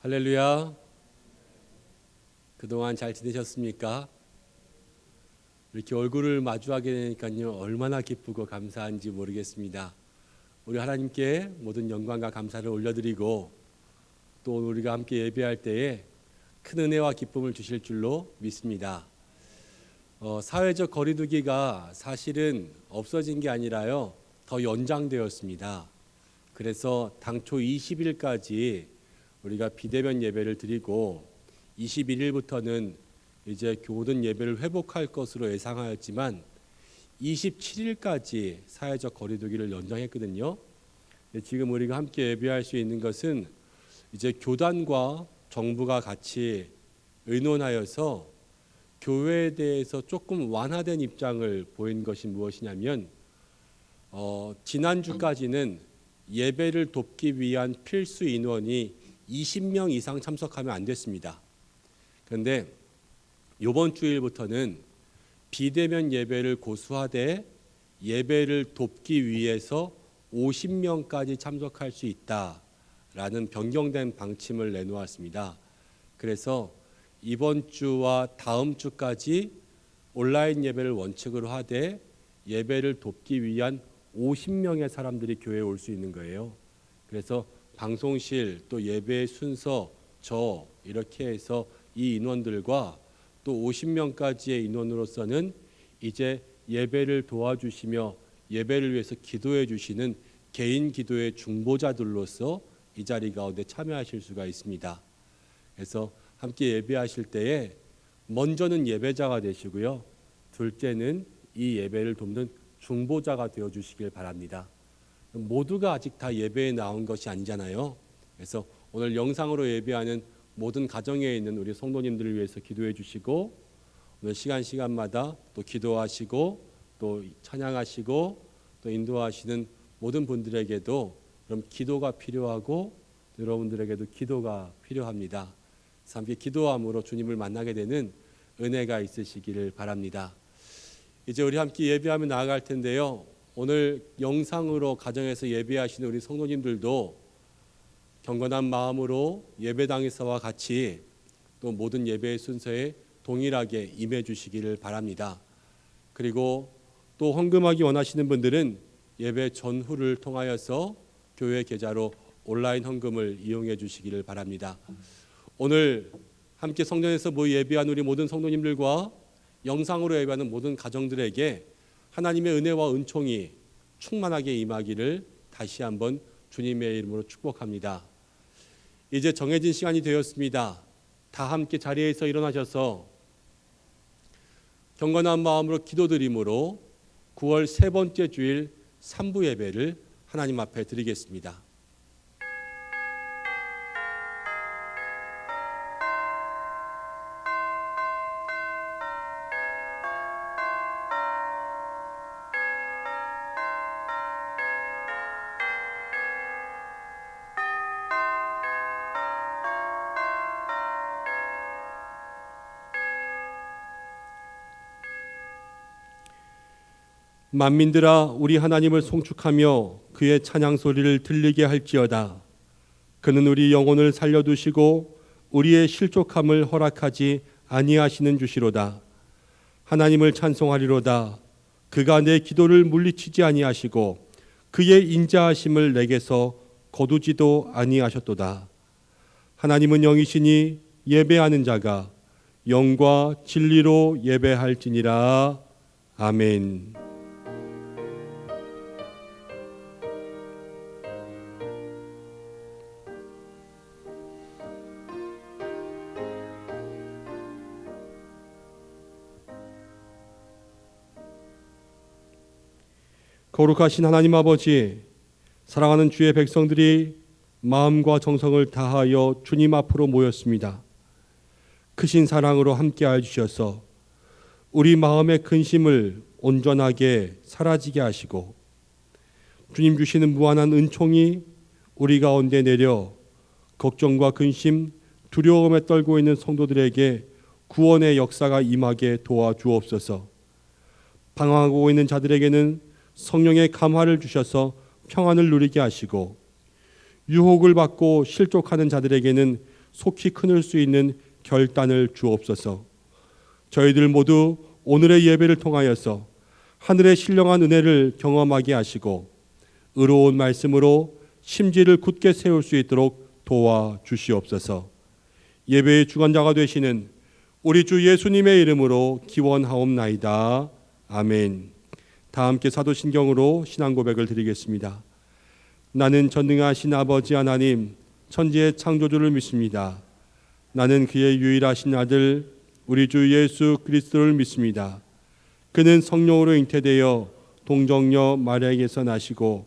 할렐루야. 그동안 잘 지내셨습니까? 이렇게 얼굴을 마주하게 되니까요, 얼마나 기쁘고 감사한지 모르겠습니다. 우리 하나님께 모든 영광과 감사를 올려드리고, 또 우리가 함께 예배할 때에 큰 은혜와 기쁨을 주실 줄로 믿습니다. 사회적 거리두기가 사실은 없어진 게 아니라요, 더 연장되었습니다. 그래서 당초 20일까지 우리가 비대면 예배를 드리고 21일부터는 이제 모든 예배를 회복할 것으로 예상하였지만 27일까지 사회적 거리두기를 연장했거든요. 지금 우리가 함께 예배할 수 있는 것은 이제 교단과 정부가 같이 의논하여서 교회에 대해서 조금 완화된 입장을 보인 것이 무엇이냐면 지난주까지는 예배를 돕기 위한 필수 인원이 20명 이상 참석하면 안 됐습니다. 그런데 이번 주일부터는 비대면 예배를 고수하되 예배를 돕기 위해서 50명까지 참석할 수 있다라는 변경된 방침을 내놓았습니다. 그래서 이번 주와 다음 주까지 온라인 예배를 원칙으로 하되 예배를 돕기 위한 50명의 사람들이 교회에 올 수 있는 거예요. 그래서 방송실 또 예배 순서 저 이렇게 해서 이 인원들과 또 50명까지의 인원으로서는 이제 예배를 도와주시며 예배를 위해서 기도해 주시는 개인 기도의 중보자들로서 이 자리 가운데 참여하실 수가 있습니다. 그래서 함께 예배하실 때에 먼저는 예배자가 되시고요, 둘째는 이 예배를 돕는 중보자가 되어 주시길 바랍니다. 모두가 아직 다 예배에 나온 것이 아니잖아요. 그래서 오늘 영상으로 예배하는 모든 가정에 있는 우리 성도님들을 위해서 기도해 주시고, 오늘 시간마다 또 기도하시고 또 찬양하시고 또 인도하시는 모든 분들에게도 그럼 기도가 필요하고 여러분들에게도 기도가 필요합니다. 그래서 함께 기도함으로 주님을 만나게 되는 은혜가 있으시기를 바랍니다. 이제 우리 함께 예배하며 나아갈 텐데요, 오늘 영상으로 가정에서 예배하시는 우리 성도님들도 경건한 마음으로 예배당에서와 같이 또 모든 예배의 순서에 동일하게 임해 주시기를 바랍니다. 그리고 또 헌금하기 원하시는 분들은 예배 전후를 통하여서 교회 계좌로 온라인 헌금을 이용해 주시기를 바랍니다. 오늘 함께 성전에서 모여 예배한 우리 모든 성도님들과 영상으로 예배하는 모든 가정들에게 하나님의 은혜와 은총이 충만하게 임하기를 다시 한번 주님의 이름으로 축복합니다. 이제 정해진 시간이 되었습니다. 다 함께 자리에서 일어나셔서 경건한 마음으로 기도드림으로 9월 세 번째 주일 3부 예배를 하나님 앞에 드리겠습니다. 만민들아, 우리 하나님을 송축하며 그의 찬양 소리를 들리게 할지어다. 그는 우리 영혼을 살려두시고 우리의 실족함을 허락하지 아니하시는 주시로다. 하나님을 찬송하리로다. 그가 내 기도를 물리치지 아니하시고 그의 인자하심을 내게서 거두지도 아니하셨도다. 하나님은 영이시니 예배하는 자가 영과 진리로 예배할지니라. 아멘. 거룩하신 하나님 아버지, 사랑하는 주의 백성들이 마음과 정성을 다하여 주님 앞으로 모였습니다. 크신 사랑으로 함께하여 주셔서 우리 마음의 근심을 온전하게 사라지게 하시고 주님 주시는 무한한 은총이 우리 가운데 내려 걱정과 근심, 두려움에 떨고 있는 성도들에게 구원의 역사가 임하게 도와주옵소서. 방황하고 있는 자들에게는 성령의 감화를 주셔서 평안을 누리게 하시고 유혹을 받고 실족하는 자들에게는 속히 끊을 수 있는 결단을 주옵소서. 저희들 모두 오늘의 예배를 통하여서 하늘의 신령한 은혜를 경험하게 하시고 의로운 말씀으로 심지를 굳게 세울 수 있도록 도와주시옵소서. 예배의 주관자가 되시는 우리 주 예수님의 이름으로 기원하옵나이다. 아멘. 다 함께 사도신경으로 신앙 고백을 드리겠습니다. 나는 전능하신 아버지 하나님 천지의 창조주를 믿습니다. 나는 그의 유일하신 아들 우리 주 예수 그리스도를 믿습니다. 그는 성령으로 잉태되어 동정녀 마리아에게서 나시고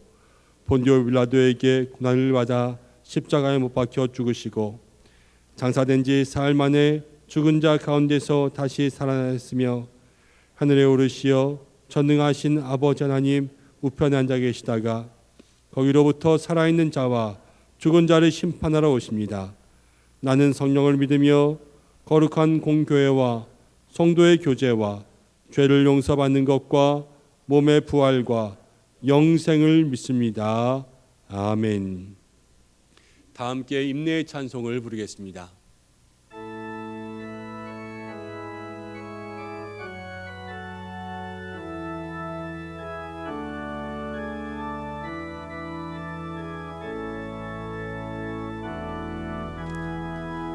본디오 빌라도에게 고난을 받아 십자가에 못 박혀 죽으시고 장사된 지 사흘 만에 죽은 자 가운데서 다시 살아났으며 하늘에 오르시어 전능하신 아버지 하나님 우편에 앉아 계시다가 거기로부터 살아있는 자와 죽은 자를 심판하러 오십니다. 나는 성령을 믿으며 거룩한 공교회와 성도의 교제와 죄를 용서받는 것과 몸의 부활과 영생을 믿습니다. 아멘. 다 함께 임내의 찬송을 부르겠습니다.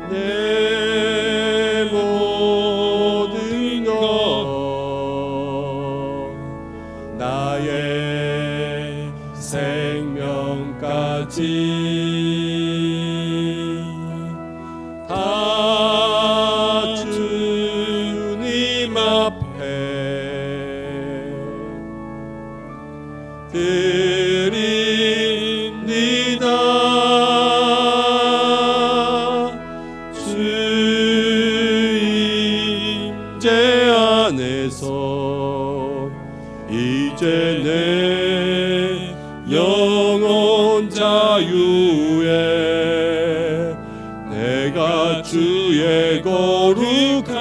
내 모든 것 나의 생명까지 다 주님 앞에 드립니다. 이제 내 영혼 자유에 내가 주의 거룩한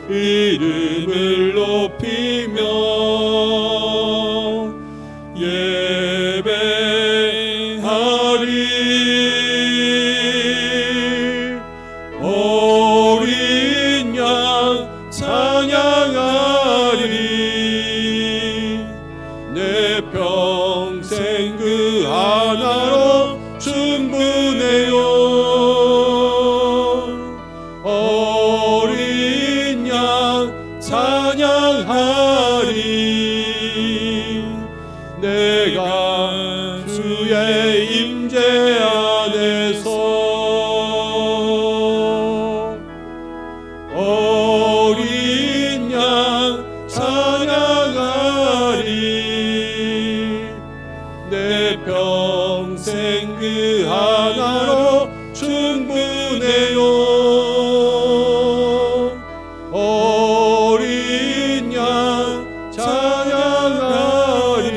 이름을 높이며 예배하리. 어린 양 찬양하리. 내 평생 그 하나로 충분해요. 어린 양 찬양하리. 내가 주의 임재 안에서 어린 양 찬양하리. 내 평생 그 하나로 충분해요. 어린 양 찬양하리.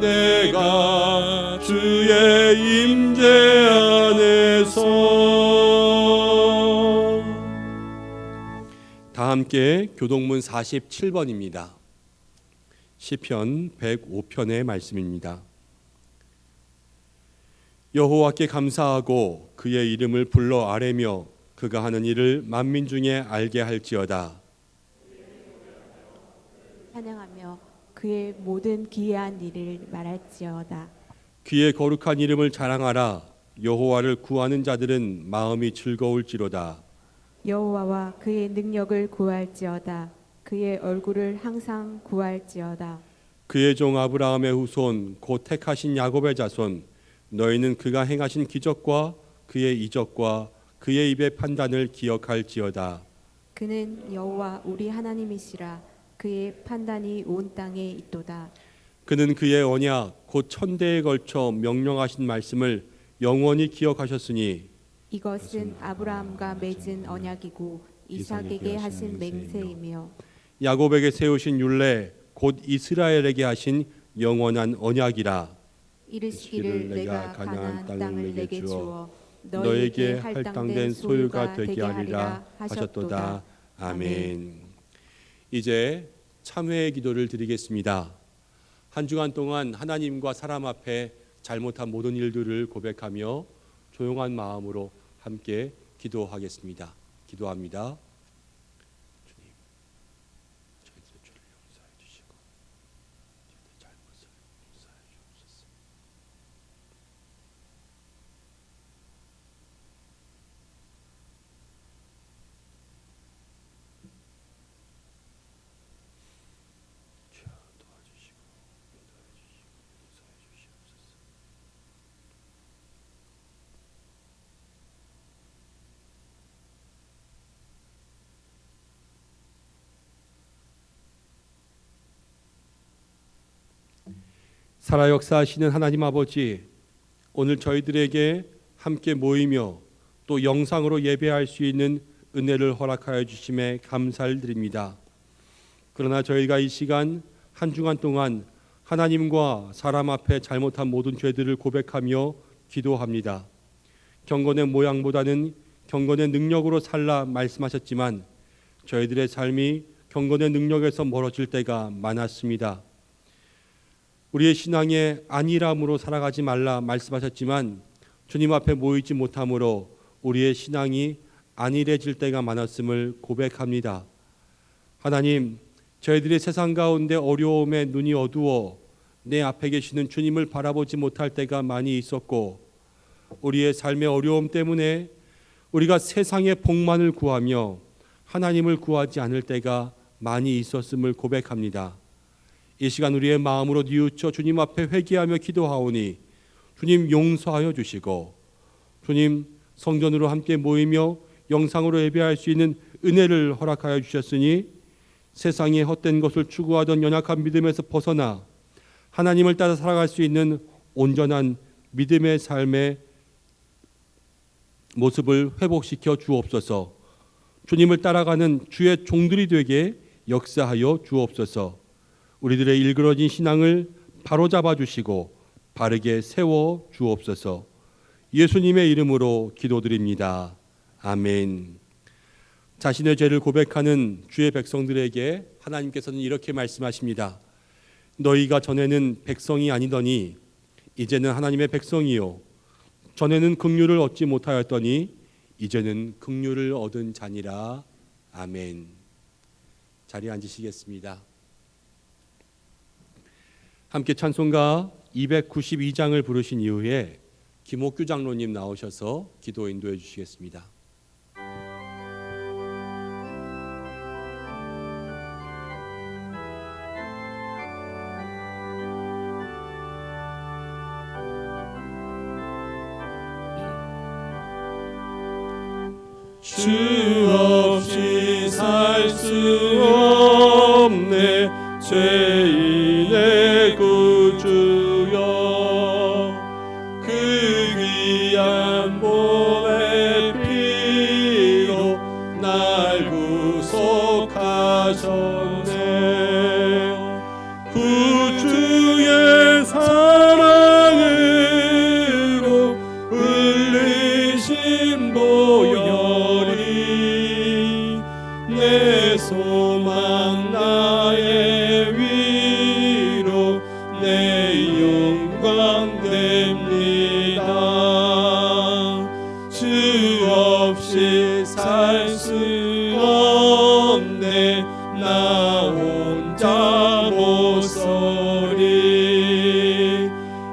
내가 주의 임재 안에서. 다 함께 교동문 47번입니다. 시편 105편의 말씀입니다. 여호와께 감사하고 그의 이름을 불러 아뢰며 그가 하는 일을 만민 중에 알게 할지어다. 찬양하며 그의 모든 기이한 일을 말할지어다. 그의 거룩한 이름을 자랑하라. 여호와를 구하는 자들은 마음이 즐거울지로다. 여호와와 그의 능력을 구할지어다. 그의 얼굴을 항상 구할지어다. 그의 종 아브라함의 후손 곧 택하신 야곱의 자손 너희는 그가 행하신 기적과 그의 이적과 그의 입의 판단을 기억할지어다. 그는 여호와 우리 하나님이시라. 그의 판단이 온 땅에 있도다. 그는 그의 언약 곧 천대에 걸쳐 명령하신 말씀을 영원히 기억하셨으니 이것은 아브라함과 맺은 언약이고 이삭에게 하신 맹세이며 야곱에게 세우신 율례 곧 이스라엘에게 하신 영원한 언약이라. 이르시기를 내가 가나안 땅을 내게 주어 너에게 할당된 소유가 되게 하리라 하셨도다. 아멘. 이제 참회의 기도를 드리겠습니다. 한 주간 동안 하나님과 사람 앞에 잘못한 모든 일들을 고백하며 조용한 마음으로 함께 기도하겠습니다. 기도합니다. 주님, 저희들의 죄를 용서해 주시고 저희들의 잘못을 용서해 주옵소서. 주여 도와주시고 인도해 주시고 용서해 주시옵소서. 살아 역사하시는 하나님 아버지, 오늘 저희들에게 함께 모이며 또 영상으로 예배할 수 있는 은혜를 허락하여 주심에 감사를 드립니다. 그러나 저희가 이 시간 한 주간 동안 하나님과 사람 앞에 잘못한 모든 죄들을 고백하며 기도합니다. 경건의 모양보다는 경건의 능력으로 살라 말씀하셨지만 저희들의 삶이 경건의 능력에서 멀어질 때가 많았습니다. 우리의 신앙의 안일함으로 살아가지 말라 말씀하셨지만 주님 앞에 모이지 못함으로 우리의 신앙이 안일해질 때가 많았음을 고백합니다. 하나님, 저희들이 세상 가운데 어려움에 눈이 어두워 내 앞에 계시는 주님을 바라보지 못할 때가 많이 있었고, 우리의 삶의 어려움 때문에 우리가 세상의 복만을 구하며 하나님을 구하지 않을 때가 많이 있었음을 고백합니다. 이 시간 우리의 마음으로 뉘우쳐 주님 앞에 회개하며 기도하오니 주님 용서하여 주시고, 주님 성전으로 함께 모이며 영상으로 예배할 수 있는 은혜를 허락하여 주셨으니 세상의 헛된 것을 추구하던 연약한 믿음에서 벗어나 하나님을 따라 살아갈 수 있는 온전한 믿음의 삶의 모습을 회복시켜 주옵소서. 주님을 따라가는 주의 종들이 되게 역사하여 주옵소서. 우리들의 일그러진 신앙을 바로잡아 주시고 바르게 세워 주옵소서. 예수님의 이름으로 기도드립니다. 아멘. 자신의 죄를 고백하는 주의 백성들에게 하나님께서는 이렇게 말씀하십니다. 너희가 전에는 백성이 아니더니 이제는 하나님의 백성이요, 전에는 긍휼을 얻지 못하였더니 이제는 긍휼을 얻은 자니라. 아멘. 자리에 앉으시겠습니다. 함께 찬송가 292장을 부르신 이후에 김옥규 장로님 나오셔서 기도 인도해 주시겠습니다. 주 없이 살 수 없네 죄인의 구주여, 그 귀한 몸의 피로 날 구속하셨네. 구주의 사랑으로 흘리신 보혈이 내 소망 나의 위로 내 영광 됩니다. 주 없이 살 수 없네 나 혼자 못 서리.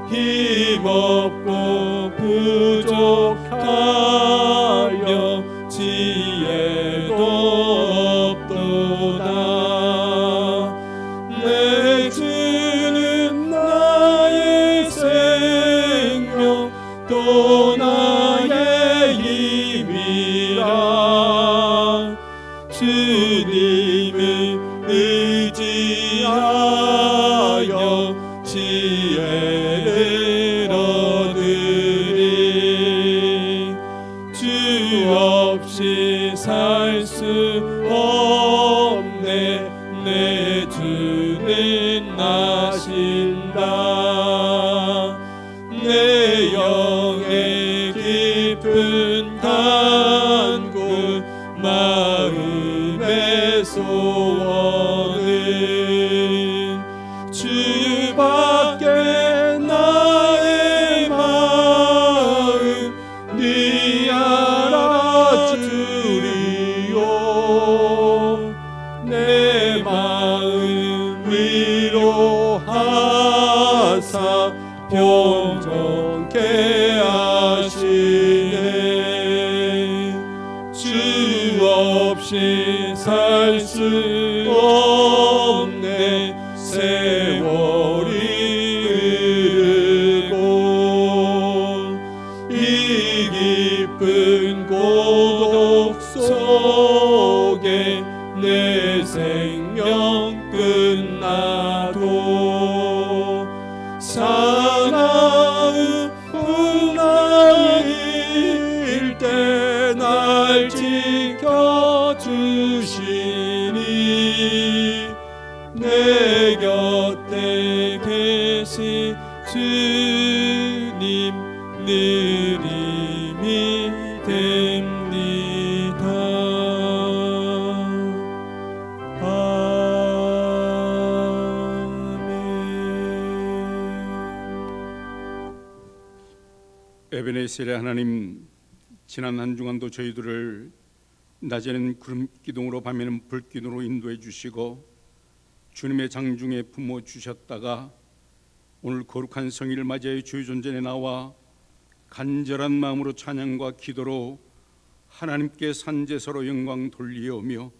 힘없고 부족하여 지혜도 없도다. 내 주는 나의 생명 또 나의 힘이라. 주님을 의지하여 지혜를 얻으리. 주 없이 살 수 없네 내 주는 나신다. 내 영의 깊은 간구 마음의 소원은 주밖에 나의 마음 끝나도 사나운 풍랑일 때 날 지켜주시니 내 곁에 계신 주님 늘 힘이 됩니다. 에베네셀의 하나님, 지난 한 주간도 저희들을 낮에는 구름 기둥으로 밤에는 불 기둥으로 인도해 주시고 주님의 장중에 품어 주셨다가 오늘 거룩한 성일을 맞이하여 주의 존전에 나와 간절한 마음으로 찬양과 기도로 하나님께 산제서로 영광 돌리오며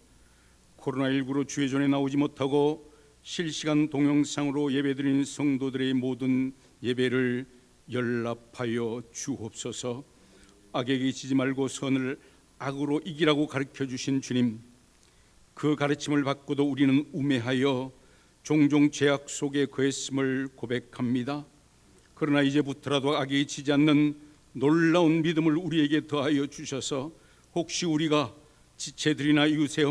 코로나19로 주의 전에 나오지 못하고 실시간 동영상으로 예배드린 성도들의 모든 예배를 연락하여 주옵소서. 악에게 지지 말고 선을 악으로 이기라고 가르쳐 주신 주님, 그 가르침을 받고도 우리는 우매하여 종종 죄악 속에 거했음을 고백합니다. 그러나 이제부터라도 악에 지지 않는 놀라운 믿음을 우리에게 더하여 주셔서 혹시 우리가 지체들이나 이웃의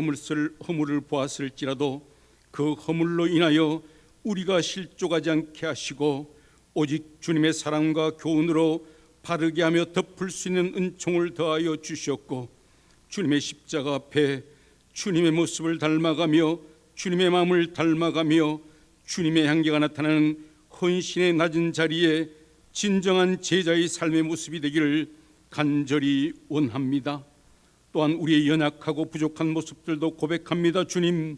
허물을 보았을지라도 그 허물로 인하여 우리가 실족하지 않게 하시고 오직 주님의 사랑과 교훈으로 바르게 하며 덮을 수 있는 은총을 더하여 주셨고 주님의 십자가 앞에 주님의 모습을 닮아가며 주님의 마음을 닮아가며 주님의 향기가 나타나는 헌신의 낮은 자리에 진정한 제자의 삶의 모습이 되기를 간절히 원합니다. 또한 우리의 연약하고 부족한 모습들도 고백합니다. 주님,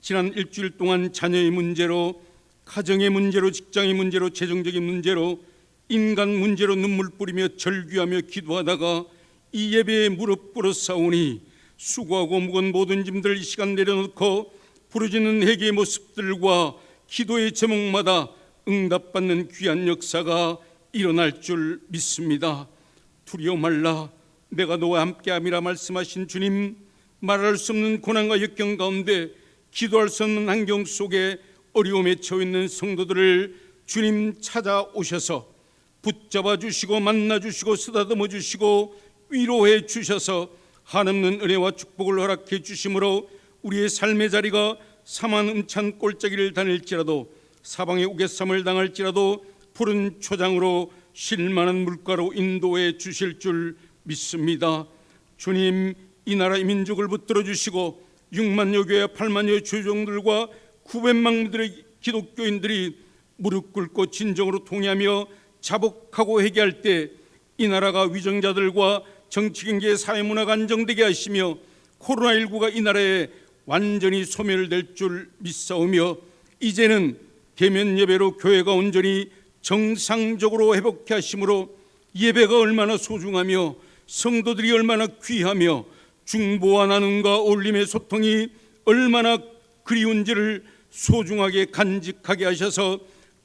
지난 일주일 동안 자녀의 문제로, 가정의 문제로, 직장의 문제로, 재정적인 문제로, 인간 문제로 눈물 뿌리며 절규하며 기도하다가 이 예배에 무릎 꿇어 싸우니 수고하고 무거운 모든 짐들 이 시간 내려놓고 부르짖는 회개의 모습들과 기도의 제목마다 응답받는 귀한 역사가 일어날 줄 믿습니다. 두려워 말라, 내가 너와 함께함이라 말씀하신 주님, 말할 수 없는 고난과 역경 가운데 기도할 수 없는 환경 속에 어려움에 처해 있는 성도들을 주님 찾아오셔서 붙잡아 주시고 만나 주시고 쓰다듬어 주시고 위로해 주셔서 한없는 은혜와 축복을 허락해 주심으로 우리의 삶의 자리가 사만 음찬 꼴짜기를 다닐지라도 사방에 우겨쌈을 당할지라도 푸른 초장으로 쉴만한 물가로 인도해 주실 줄 믿습니다. 주님, 이 나라 이 민족을 붙들어 주시고 6만여 교회 8만여 조종들과 900만 기독교인들이 무릎 꿇고 진정으로 통회하며 자복하고 회개할 때 이 나라가 위정자들과 정치경제 사회문화가 안정되게 하시며 코로나19가 이 나라에 완전히 소멸될 줄 믿사오며 이제는 대면 예배로 교회가 온전히 정상적으로 회복해 하심으로 예배가 얼마나 소중하며 성도들이 얼마나 귀하며 중보와 나눔과 올림의 소통이 얼마나 그리운지를 소중하게 간직하게 하셔서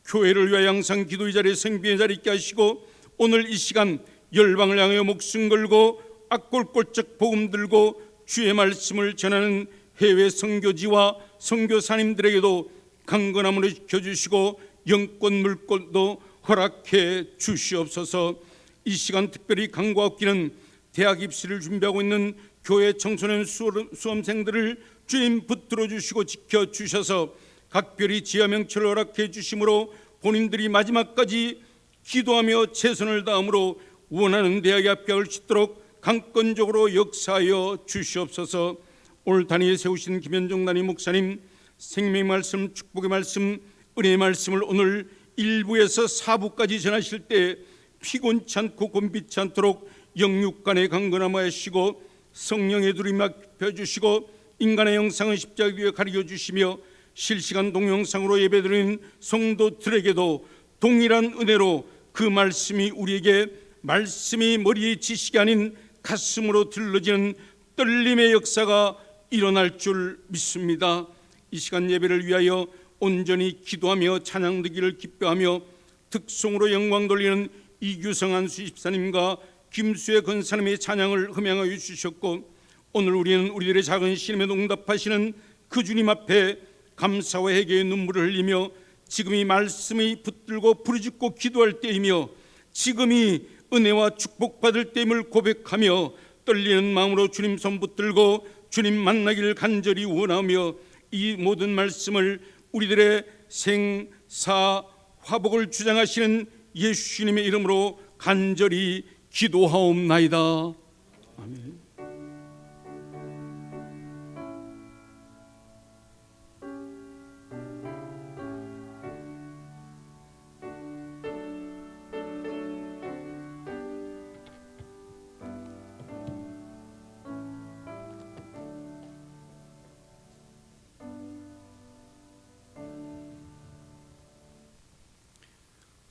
교회를 위하여 항상 기도의 자리에 생명의 자리에 있게 하시고 오늘 이 시간 열방을 향하여 목숨 걸고 악골골적 복음 들고 주의 말씀을 전하는 해외 선교지와 선교사님들에게도 강건함으로 지켜주시고 영권 물권도 허락해 주시옵소서. 이 시간 특별히 강구학기는 대학 입시를 준비하고 있는 교회 청소년 수험생들을 주님 붙들어 주시고 지켜주셔서 각별히 지하 명철을 허락해 주심으로 본인들이 마지막까지 기도하며 최선을 다함으로 원하는 대학에 합격할 수 있도록 강권적으로 역사하여 주시옵소서. 오늘 단위에 세우신 김현종 단위 목사님 생명의 말씀, 축복의 말씀, 은혜의 말씀을 오늘 1부에서 4부까지 전하실 때 피곤치 않고 곤비치 않도록 영육간에 강건함을 하시고 성령의 둘이 맡겨주시고 인간의 영상을 십자가 위에 가르쳐주시며 실시간 동영상으로 예배드리는 성도들에게도 동일한 은혜로 그 말씀이 우리에게 말씀이 머리의 지식이 아닌 가슴으로 들러지는 떨림의 역사가 일어날 줄 믿습니다. 이 시간 예배를 위하여 온전히 기도하며 찬양드기를 기뻐하며 특송으로 영광 돌리는 이규성 안수 집사님과 김수혜 권사님의 찬양을 흠양하여 주셨고 오늘 우리는 우리들의 작은 신임에도 응답하시는 그 주님 앞에 감사와 회개의 눈물을 흘리며 지금이 말씀이 붙들고 부르짖고 기도할 때이며 지금이 은혜와 축복받을 때임을 고백하며 떨리는 마음으로 주님 손 붙들고 주님 만나기를 간절히 원하며 이 모든 말씀을 우리들의 생사 화복을 주장하시는 예수님의 이름으로 간절히 기도하옵나이다. 아멘.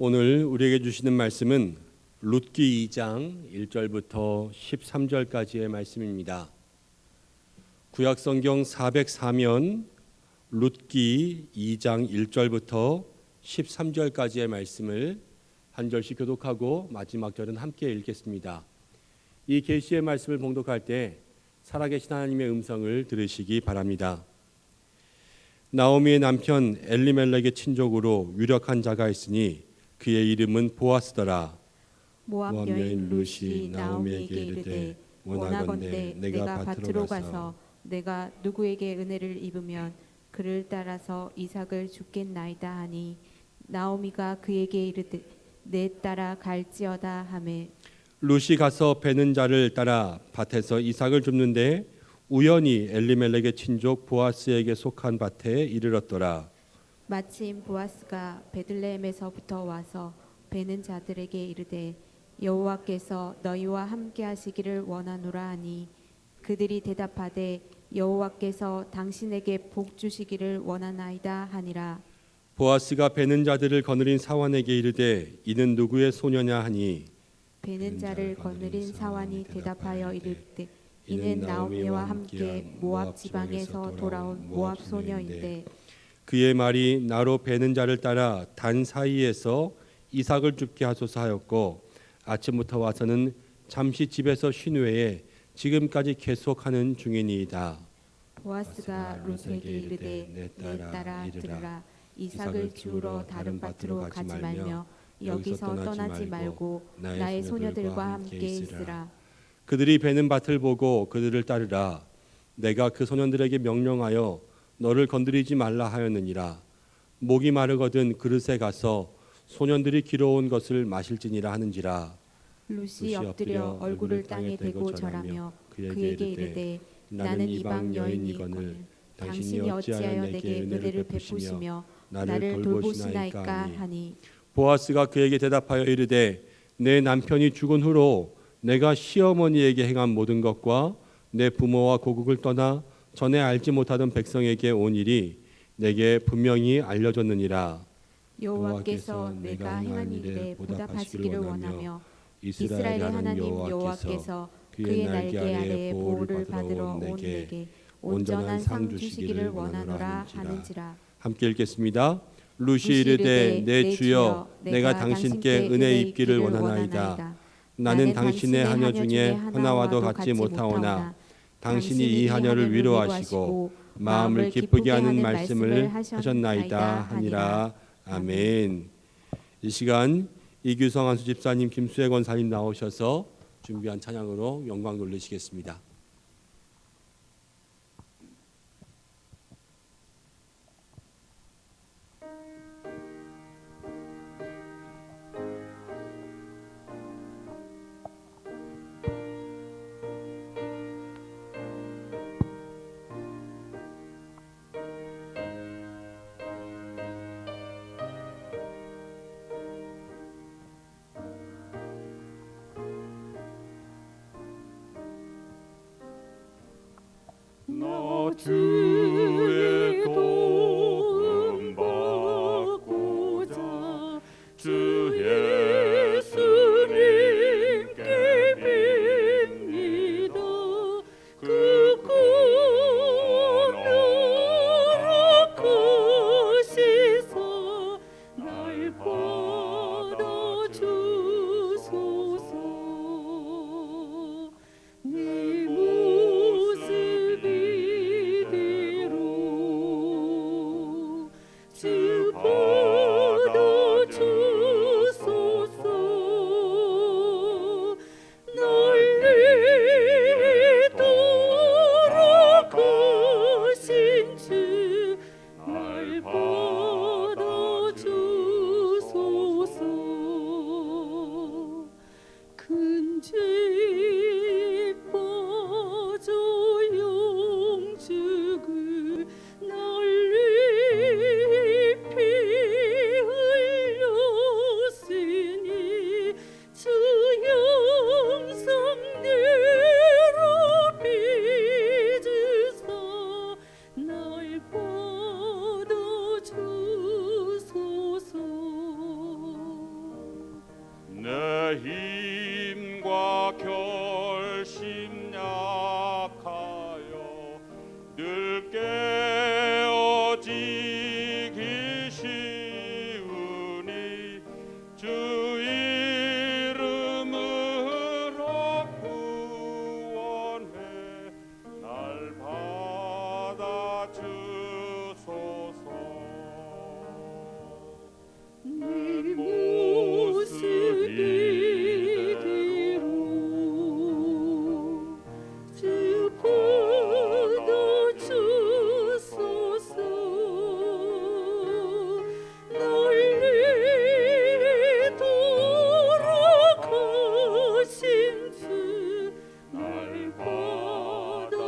오늘 우리에게 주시는 말씀은 룻기 2장 1절부터 13절까지의 말씀입니다. 구약성경 404면 룻기 2장 1절부터 13절까지의 말씀을 한 절씩 교독하고 마지막 절은 함께 읽겠습니다. 이 계시의 말씀을 봉독할 때 살아계신 하나님의 음성을 들으시기 바랍니다. 나오미의 남편 엘리멜렉의 친족으로 유력한 자가 있으니 그의 이름은 보아스더라. 모압 여인 룻이 나오미에게 이르되 원하건대 내가 밭으로 가서 내가 누구에게 은혜를 입으면 그를 따라서 이삭을 줍겠나이다 하니 나오미가 그에게 이르되 내 따라 갈지어다 하매 룻이 가서 베는 자를 따라 밭에서 이삭을 줍는데 우연히 엘리멜렉의 친족 보아스에게 속한 밭에 이르렀더라. 마침 보아스가 베들레헴에서부터 와서 베는 자들에게 이르되 여호와께서 너희와 함께 하시기를 원하노라 하니 그들이 대답하되 여호와께서 당신에게 복 주시기를 원하나이다 하니라. 보아스가 베는 자들을 거느린 사환에게 이르되 이는 누구의 소녀냐 하니 베는 자를 거느린 사환이 대답하여 이르되 이는 나오미와 함께 모압 지방에서 돌아온 모압 소녀인데 그의 말이 나로 베는 자를 따라 단 사이에서 이삭을 줍게 하소서 하였고 아침부터 와서는 잠시 집에서 쉰 후에 지금까지 계속하는 중이니이다. 보아스가 룻에게 이르되 내 딸아 들으라 이삭을 주우러 다른 밭으로 가지 말며 여기서 떠나지 말고 나의 소녀들과 함께 있으라. 그들이 베는 밭을 보고 그들을 따르라. 내가 그 소년들에게 명령하여 너를 건드리지 말라 하였느니라. 목이 마르거든 그릇에 가서 소년들이 길어온 것을 마실지니라 하는지라. 룻이 엎드려 얼굴을 땅에 대고 절하며 그에게 이르되 나는 이방 여인이거늘 당신이 어찌하여 내게 은혜를 베푸시며 나를 돌보시나이까 하니 보아스가 그에게 대답하여 이르되 내 남편이 죽은 후로 내가 시어머니에게 행한 모든 것과 내 부모와 고국을 떠나 전에 알지 못하던 백성에게 온 일이 내게 분명히 알려졌느니라. 여호와께서 내가 행한 일에 보답하시기를 원하며 이스라엘의 하나님 여호와께서 그의 날개 아래에 보호를 받으러 온 내게 온전한 상 주시기를 원하노라 하는지라. 함께 읽겠습니다. 룻이 이르되 내 주여 내가 당신께 은혜 입기를 원하나이다. 나는 당신의 하녀 중에 하나와도 같지 못하오나 당신이 이 하녀를 위로하시고 마음을 기쁘게 하는 말씀을 하셨나이다 하니라. 아멘. 이 시간 이규성 한수 집사님, 김수혜 권사님 나오셔서 준비한 찬양으로 영광 돌리시겠습니다. 주 받아주소서. 널리 돌아가신 주 날 받아주소서. 큰 죄 빠져 영죽을 널리 피 흘렸으니 주 영성대로 빚으사 날 받아주소서. 내 힘과 결심 약하여 늘 깨어지기 쉬우니 주 이름으로 구원해 날 받아주소서. 내 모습 이대로 주 받아주소서. 널리 돌아가신 주 날 받아주소서.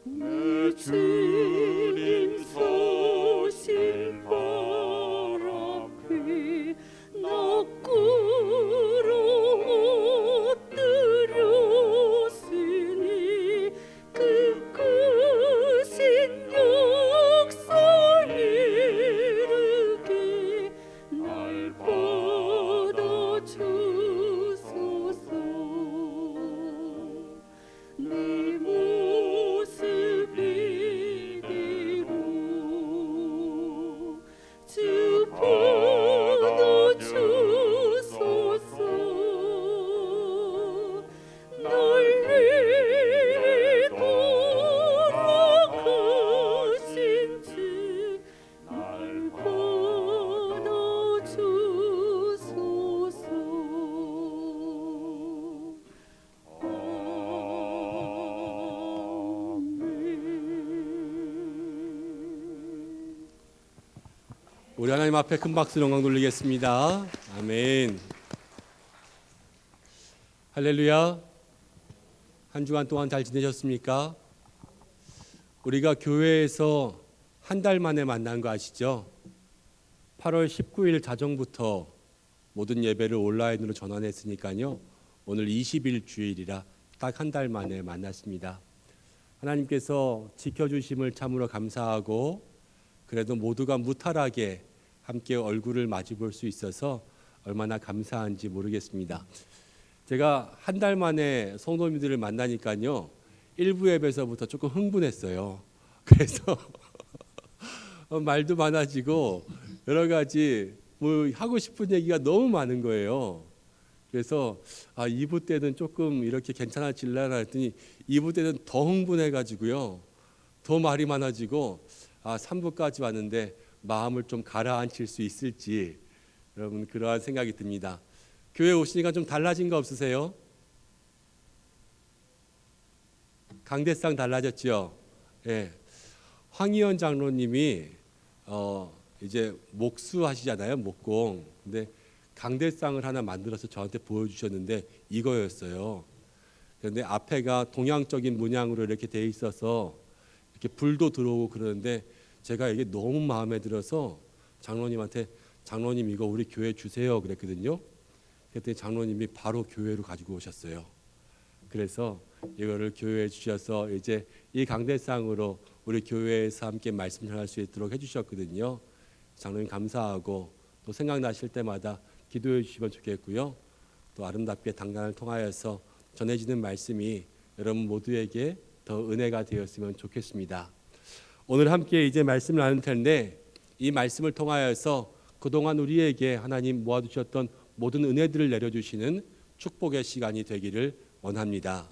내 주님 서신 발 앞에 나 꿇어 엎드렸으니 그 크신 역사 이르게 날 받아주소서. 내 모습 이대로 주 받아주소서. 널리 돌아가신 주 날 받아주소서. 우리 하나님 앞에 큰 박수 영광 돌리겠습니다. 아멘. 할렐루야. 한 주간 동안 잘 지내셨습니까? 우리가 교회에서 한 달 만에 만난 거 아시죠? 8월 19일 자정부터 모든 예배를 온라인으로 전환했으니까요. 오늘 20일 주일이라 딱 한 달 만에 만났습니다. 하나님께서 지켜주심을 참으로 감사하고 그래도 모두가 무탈하게 함께 얼굴을 마주 볼 수 있어서 얼마나 감사한지 모르겠습니다. 제가 한 달 만에 성도님들을 만나니까요. 1부 예배에서부터 조금 흥분했어요. 그래서 말도 많아지고 여러 가지 뭐 하고 싶은 얘기가 너무 많은 거예요. 그래서 2부 때는 조금 이렇게 괜찮아질려나 했더니 2부 때는 더 흥분해가지고요. 더 말이 많아지고 3부까지 왔는데 마음을 좀 가라앉힐 수 있을지 여러분 그러한 생각이 듭니다. 교회 오시니까 좀 달라진 거 없으세요? 강대상 달라졌죠? 예. 황희연 장로님이 이제 목수 하시잖아요, 목공. 근데 강대상을 하나 만들어서 저한테 보여주셨는데 이거였어요. 그런데 앞에가 동양적인 문양으로 이렇게 돼 있어서 이렇게 불도 들어오고 그러는데 제가 이게 너무 마음에 들어서 장로님한테 장로님 이거 우리 교회 주세요 그랬거든요. 그랬더니 장로님이 바로 교회로 가지고 오셨어요. 그래서 이거를 교회에 주셔서 이제 이 강대상으로 우리 교회에서 함께 말씀 전할 수 있도록 해주셨거든요. 장로님 감사하고 또 생각나실 때마다 기도해 주시면 좋겠고요. 또 아름답게 당단을 통하여서 전해지는 말씀이 여러분 모두에게 더 은혜가 되었으면 좋겠습니다. 오늘 함께 이제 말씀을 나눌 텐데 이 말씀을 통하여서 그동안 우리에게 하나님 모아주셨던 모든 은혜들을 내려주시는 축복의 시간이 되기를 원합니다.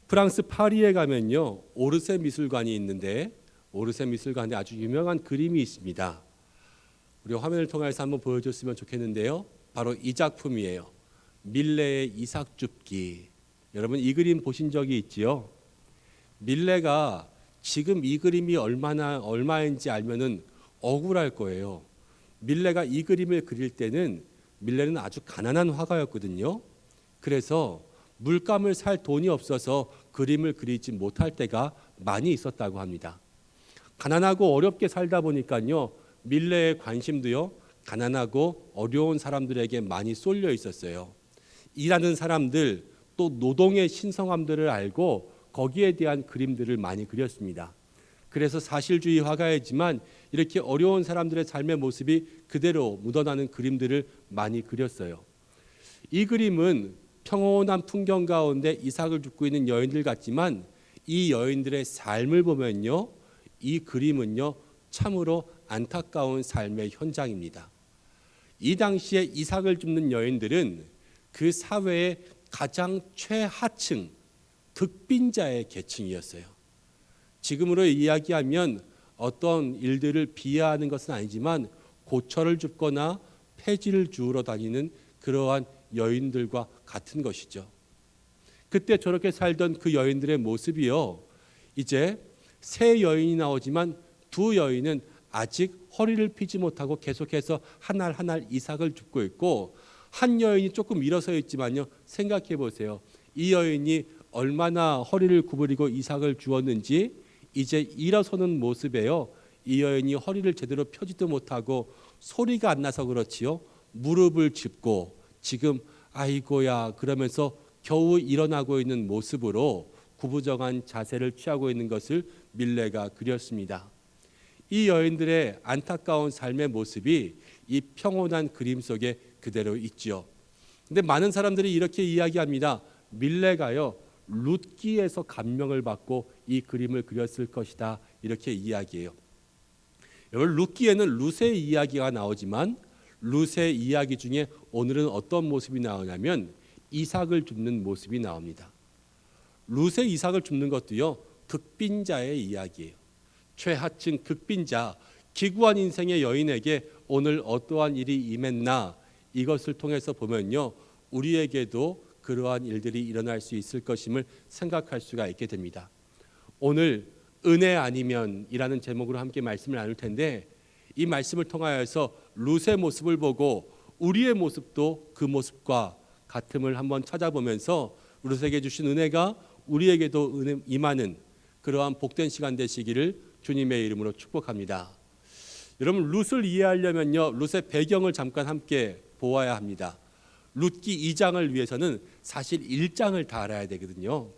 프랑스 파리에 가면요 오르세 미술관이 있는데 오르세 미술관에 아주 유명한 그림이 있습니다. 우리 화면을 통해서 한번 보여줬으면 좋겠는데요. 바로 이 작품이에요. 밀레의 이삭줍기. 여러분 이 그림 보신 적이 있지요? 밀레가 지금 이 그림이 얼마인지 알면은 억울할 거예요. 밀레가 이 그림을 그릴 때는 밀레는 아주 가난한 화가였거든요. 그래서 물감을 살 돈이 없어서 그림을 그리지 못할 때가 많이 있었다고 합니다. 가난하고 어렵게 살다 보니까요. 밀레의 관심도요. 가난하고 어려운 사람들에게 많이 쏠려 있었어요. 일하는 사람들 또 노동의 신성함들을 알고 거기에 대한 그림들을 많이 그렸습니다. 그래서 사실주의 화가이지만 이렇게 어려운 사람들의 삶의 모습이 그대로 묻어나는 그림들을 많이 그렸어요. 이 그림은 평온한 풍경 가운데 이삭을 줍고 있는 여인들 같지만 이 여인들의 삶을 보면요. 이 그림은요. 참으로 안타까운 삶의 현장입니다. 이 당시에 이삭을 줍는 여인들은 그 사회의 가장 최하층 극빈자의 계층이었어요. 지금으로 이야기하면 어떤 일들을 비하하는 것은 아니지만 고철을 줍거나 폐지를 주우러 다니는 그러한 여인들과 같은 것이죠. 그때 저렇게 살던 그 여인들의 모습이요. 이제 세 여인이 나오지만 두 여인은 아직 허리를 펴지 못하고 계속해서 한 알 한 알 이삭을 줍고 있고 한 여인이 조금 일어서 있지만요. 생각해 보세요. 이 여인이 얼마나 허리를 구부리고 이삭을 주었는지 이제 일어서는 모습에요. 이 여인이 허리를 제대로 펴지도 못하고 소리가 안 나서 그렇지요. 무릎을 짚고 지금 아이고야 그러면서 겨우 일어나고 있는 모습으로 구부정한 자세를 취하고 있는 것을 밀레가 그렸습니다. 이 여인들의 안타까운 삶의 모습이 이 평온한 그림 속에 그대로 있지요. 근데 많은 사람들이 이렇게 이야기합니다. 밀레가요 룻기에서 감명을 받고 이 그림을 그렸을 것이다 이렇게 이야기해요. 여러분 룻기에는 룻의 이야기가 나오지만 룻의 이야기 중에 오늘은 어떤 모습이 나오냐면 이삭을 줍는 모습이 나옵니다. 룻의 이삭을 줍는 것도요 극빈자의 이야기예요. 최하층 극빈자 기구한 인생의 여인에게 오늘 어떠한 일이 임했나 이것을 통해서 보면요 우리에게도 그러한 일들이 일어날 수 있을 것임을 생각할 수가 있게 됩니다. 오늘 은혜 아니면이라는 제목으로 함께 말씀을 나눌 텐데 이 말씀을 통하여서 룻의 모습을 보고 우리의 모습도 그 모습과 같음을 한번 찾아보면서 룻에게 주신 은혜가 우리에게도 임하는 그러한 복된 시간 되시기를 주님의 이름으로 축복합니다. 여러분 룻을 이해하려면요 룻의 배경을 잠깐 함께 보아야 합니다. 룻기 2장을 위해서는 사실 1장을 다 알아야 되거든요.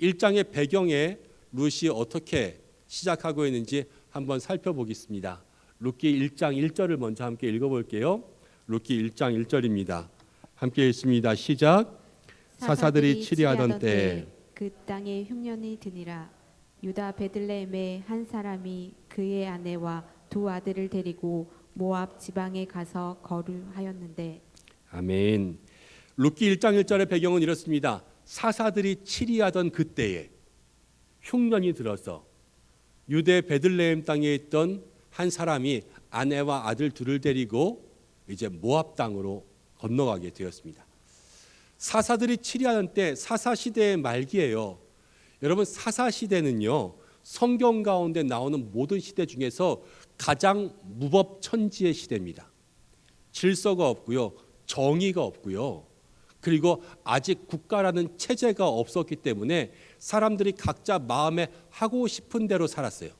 1장의 배경에 룻이 어떻게 시작하고 있는지 한번 살펴보겠습니다. 룻기 1장 1절을 먼저 함께 읽어볼게요. 룻기 1장 1절입니다. 함께 읽습니다. 시작. 사사들이 치리하던 때 그 땅에 흉년이 드니라. 유다 베들레헴의 한 사람이 그의 아내와 두 아들을 데리고 모압 지방에 가서 거류하였는데 아멘. 룻기 1장 1절의 배경은 이렇습니다. 사사들이 치리하던 그때에 흉년이 들어서 유대 베들레헴 땅에 있던 한 사람이 아내와 아들 둘을 데리고 이제 모압 땅으로 건너가게 되었습니다. 사사들이 치리하던 때 사사 시대의 말기예요. 여러분 사사 시대는요 성경 가운데 나오는 모든 시대 중에서 가장 무법천지의 시대입니다. 질서가 없고요. 정의가 없고요. 그리고 아직 국가라는 체제가 없었기 때문에 사람들이 각자 마음에 하고 싶은 대로 살았어요.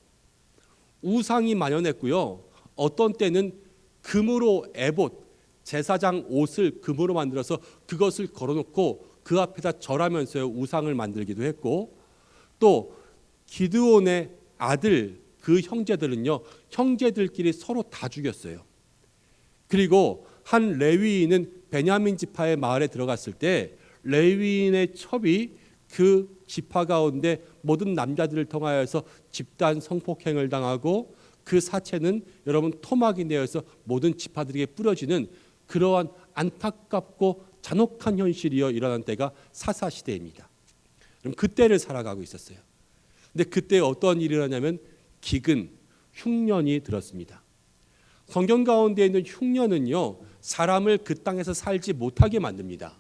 우상이 만연했고요. 어떤 때는 금으로 에봇, 제사장 옷을 금으로 만들어서 그것을 걸어놓고 그 앞에다 절하면서 우상을 만들기도 했고 또 기드온의 아들 그 형제들은요, 형제들끼리 서로 다 죽였어요. 그리고 한 레위인은 베냐민 지파의 마을에 들어갔을 때 레위인의 첩이 그 지파 가운데 모든 남자들을 통하여서 집단 성폭행을 당하고 그 사체는 여러분 토막이 되어서 모든 지파들에게 뿌려지는 그러한 안타깝고 잔혹한 현실이요 일어난 때가 사사 시대입니다. 그럼 그때를 살아가고 있었어요. 근데 그때 어떤 일이 일어나냐면 기근, 흉년이 들었습니다. 성경 가운데 있는 흉년은요 사람을 그 땅에서 살지 못하게 만듭니다.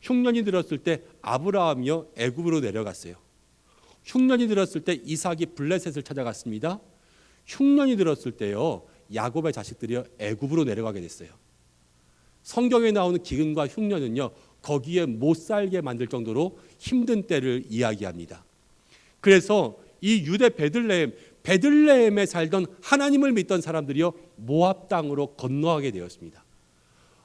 흉년이 들었을 때 아브라함이요 애굽으로 내려갔어요. 흉년이 들었을 때 이삭이 블레셋을 찾아갔습니다. 흉년이 들었을 때요 야곱의 자식들이요 애굽으로 내려가게 됐어요. 성경에 나오는 기근과 흉년은요 거기에 못 살게 만들 정도로 힘든 때를 이야기합니다. 그래서 이 유대 베들레헴에 살던 하나님을 믿던 사람들이요 모압 땅으로 건너가게 되었습니다.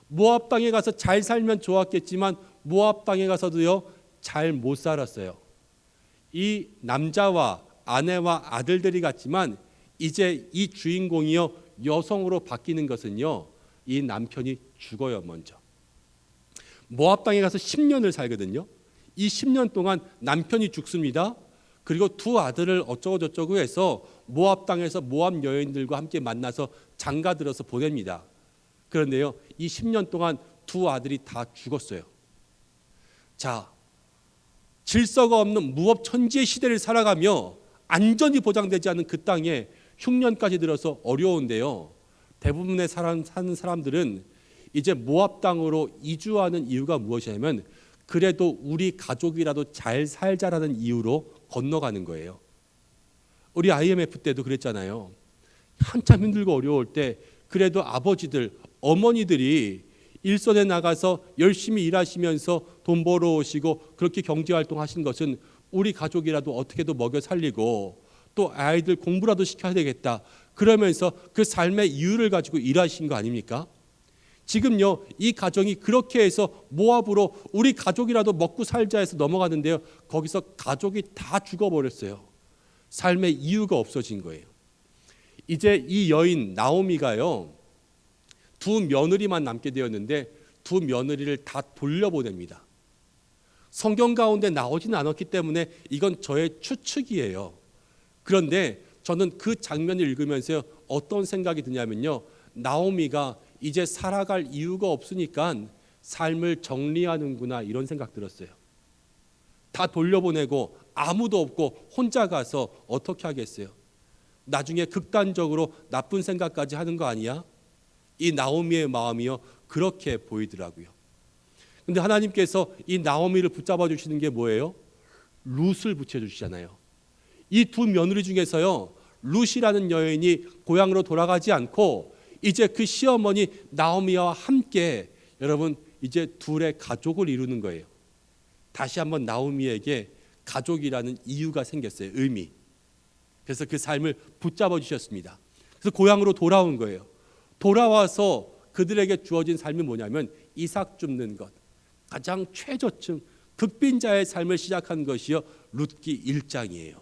모압 땅에 가서 잘 살면 좋았겠지만 모압 땅에 가서도요 잘 못 살았어요. 이 남자와 아내와 아들들이 갔지만 이제 이 주인공이요 여성으로 바뀌는 것은요 이 남편이 죽어요. 먼저 모압 땅에 가서 10년을 살거든요. 이 10년 동안 남편이 죽습니다. 그리고 두 아들을 어쩌고 저쩌고 해서 모압 땅에서 모압 여인들과 함께 만나서 장가들어서 보냅니다. 그런데요 이 10년 동안 두 아들이 다 죽었어요. 자, 질서가 없는 무법천지의 시대를 살아가며 안전이 보장되지 않은 그 땅에 흉년까지 들어서 어려운데요. 대부분의 사는 사람들은 이제 모압 땅으로 이주하는 이유가 무엇이냐면 그래도 우리 가족이라도 잘 살자라는 이유로 건너가는 거예요. 우리 IMF 때도 그랬잖아요. 한참 힘들고 어려울 때 그래도 아버지들, 어머니들이 일선에 나가서 열심히 일하시면서 돈 벌어오시고 그렇게 경제활동 하신 것은 우리 가족이라도 어떻게도 먹여 살리고 또 아이들 공부라도 시켜야 되겠다. 그러면서 그 삶의 이유를 가지고 일하신 거 아닙니까? 지금요 이 가정이 그렇게 해서 모압으로 우리 가족이라도 먹고 살자 해서 넘어가는데요. 거기서 가족이 다 죽어버렸어요. 삶의 이유가 없어진 거예요. 이제 이 여인 나오미가요. 두 며느리만 남게 되었는데 두 며느리를 다 돌려보냅니다. 성경 가운데 나오지는 않았기 때문에 이건 저의 추측이에요. 그런데 저는 그 장면을 읽으면서 어떤 생각이 드냐면요. 나오미가 이제 살아갈 이유가 없으니까 삶을 정리하는구나 이런 생각 들었어요. 다 돌려보내고 아무도 없고 혼자 가서 어떻게 하겠어요? 나중에 극단적으로 나쁜 생각까지 하는 거 아니야? 이 나오미의 마음이요 그렇게 보이더라고요. 근데 하나님께서 이 나오미를 붙잡아 주시는 게 뭐예요? 룻을 붙여주시잖아요. 이 두 며느리 중에서요 룻이라는 여인이 고향으로 돌아가지 않고 이제 그 시어머니 나오미와 함께 여러분 이제 둘의 가족을 이루는 거예요. 다시 한번 나오미에게 가족이라는 이유가 생겼어요. 의미. 그래서 그 삶을 붙잡아 주셨습니다. 그래서 고향으로 돌아온 거예요. 돌아와서 그들에게 주어진 삶이 뭐냐면 이삭 줍는 것. 가장 최저층 극빈자의 삶을 시작한 것이요 룻기 1장이에요.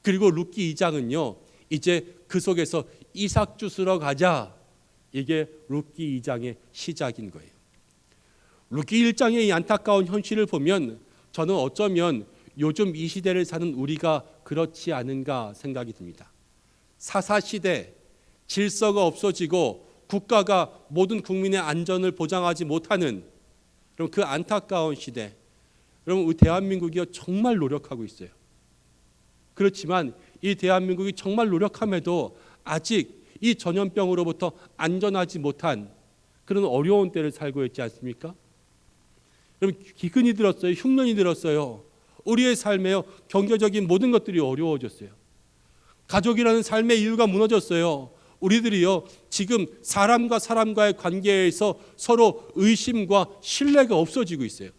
그리고 룻기 2장은요 이제 그 속에서 이삭 주스러 가자. 이게 룻기 2장의 시작인 거예요. 룻기 1장의 이 안타까운 현실을 보면 저는 어쩌면 요즘 이 시대를 사는 우리가 그렇지 않은가 생각이 듭니다. 사사시대 질서가 없어지고 국가가 모든 국민의 안전을 보장하지 못하는 그럼 그 안타까운 시대. 여러분 우리 대한민국이 정말 노력하고 있어요. 그렇지만 이 대한민국이 정말 노력함에도 아직 이 전염병으로부터 안전하지 못한 그런 어려운 때를 살고 있지 않습니까? 여러분 기근이 들었어요. 흉년이 들었어요. 우리의 삶에요 경제적인 모든 것들이 어려워졌어요. 가족이라는 삶의 이유가 무너졌어요. 우리들이요 지금 사람과 사람과의 관계에서 서로 의심과 신뢰가 없어지고 있어요.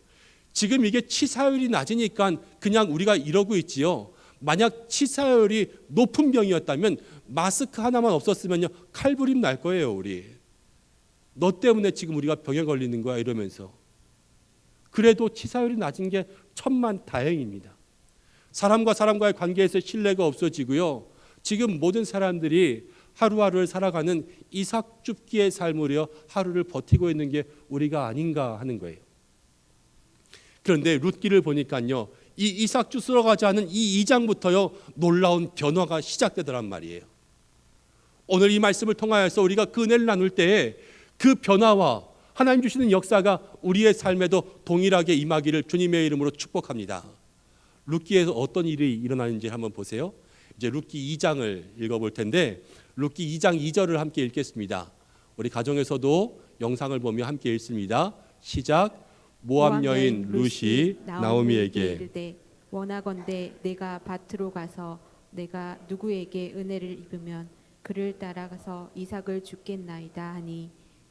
지금 이게 치사율이 낮으니까 그냥 우리가 이러고 있지요. 만약 치사율이 높은 병이었다면 마스크 하나만 없었으면요 칼부림 날 거예요. 우리 너 때문에 지금 우리가 병에 걸리는 거야 이러면서. 그래도 치사율이 낮은 게 천만 다행입니다. 사람과 사람과의 관계에서 신뢰가 없어지고요. 지금 모든 사람들이 하루하루를 살아가는 이삭줍기의 삶으로 하루를 버티고 있는 게 우리가 아닌가 하는 거예요. 그런데 룻기를 보니까요, 이 이삭 주스러 가지 않은 이 2장부터요 놀라운 변화가 시작되더란 말이에요. 오늘 이 말씀을 통하여서 우리가 그 은혜를 나눌 때에 그 변화와 하나님 주시는 역사가 우리의 삶에도 동일하게 임하기를 주님의 이름으로 축복합니다. 룻기에서 어떤 일이 일어나는지 한번 보세요. 이제 룻기 2장을 읽어볼 텐데 룻기 2장 2절을 함께 읽겠습니다. 우리 가정에서도 영상을 보며 함께 읽습니다. 시작. 모압 여인 룻이 나오미에게 이르되 원하건대 내가 밭으로 가서 내가 누구에게 은혜를 입으면 그를 따라가서 이삭을 죽겠나이다 하니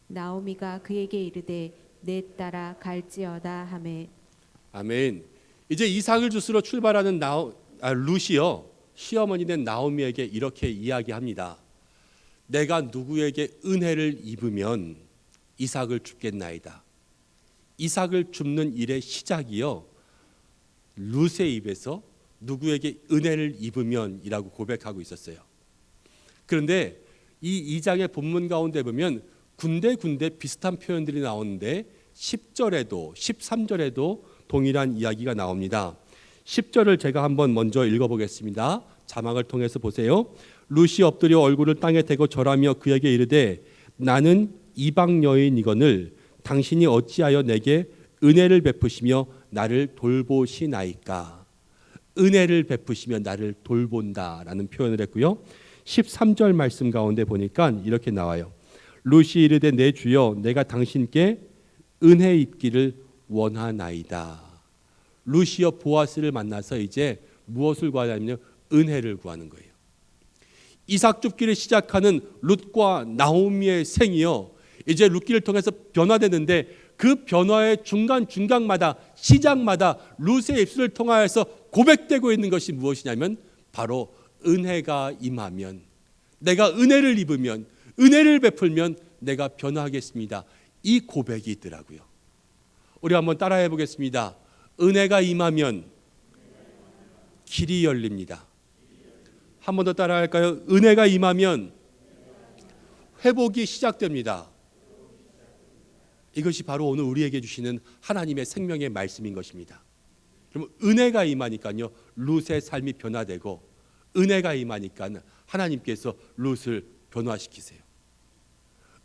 나오미가 그에게 이르되 내 따라 갈지어다 하매. 아멘. 이제 이삭을 주스러 출발하는 룻이요 시어머니 된 나오미에게 이렇게 이야기합니다. 내가 누구에게 은혜를 입으면 이삭을 줍겠나이다. 이삭을 줍는 일의 시작이요 룻의 입에서 누구에게 은혜를 입으면이라고 고백하고 있었어요. 그런데 이 2장의 본문 가운데 보면 군데군데 비슷한 표현들이 나오는데 10절에도 13절에도 동일한 이야기가 나옵니다. 10절을 제가 한번 먼저 읽어보겠습니다. 자막을 통해서 보세요. 룻이 엎드려 얼굴을 땅에 대고 절하며 그에게 이르되 나는 이방 여인이거늘 당신이 어찌하여 내게 은혜를 베푸시며 나를 돌보시나이까. 은혜를 베푸시며 나를 돌본다라는 표현을 했고요. 13절 말씀 가운데 보니까 이렇게 나와요. 룻이 이르되 내 주여 내가 당신께 은혜 입기를 원하나이다. 룻이여 보아스를 만나서 이제 무엇을 구하냐면요 은혜를 구하는 거예요. 이삭 줍기를 시작하는 룻과 나오미의 생이요 이제 룻기를 통해서 변화되는데 그 변화의 중간마다 시작마다 룻의 입술을 통하여서 고백되고 있는 것이 무엇이냐면 바로 은혜가 임하면 내가 은혜를 입으면 은혜를 베풀면 내가 변화하겠습니다. 이 고백이 있더라고요. 우리 한번 따라해 보겠습니다. 은혜가 임하면 길이 열립니다. 한 번 더 따라할까요? 은혜가 임하면 회복이 시작됩니다. 이것이 바로 오늘 우리에게 주시는 하나님의 생명의 말씀인 것입니다. 그러면 은혜가 임하니까요 룻의 삶이 변화되고 은혜가 임하니까 하나님께서 룻을 변화시키세요.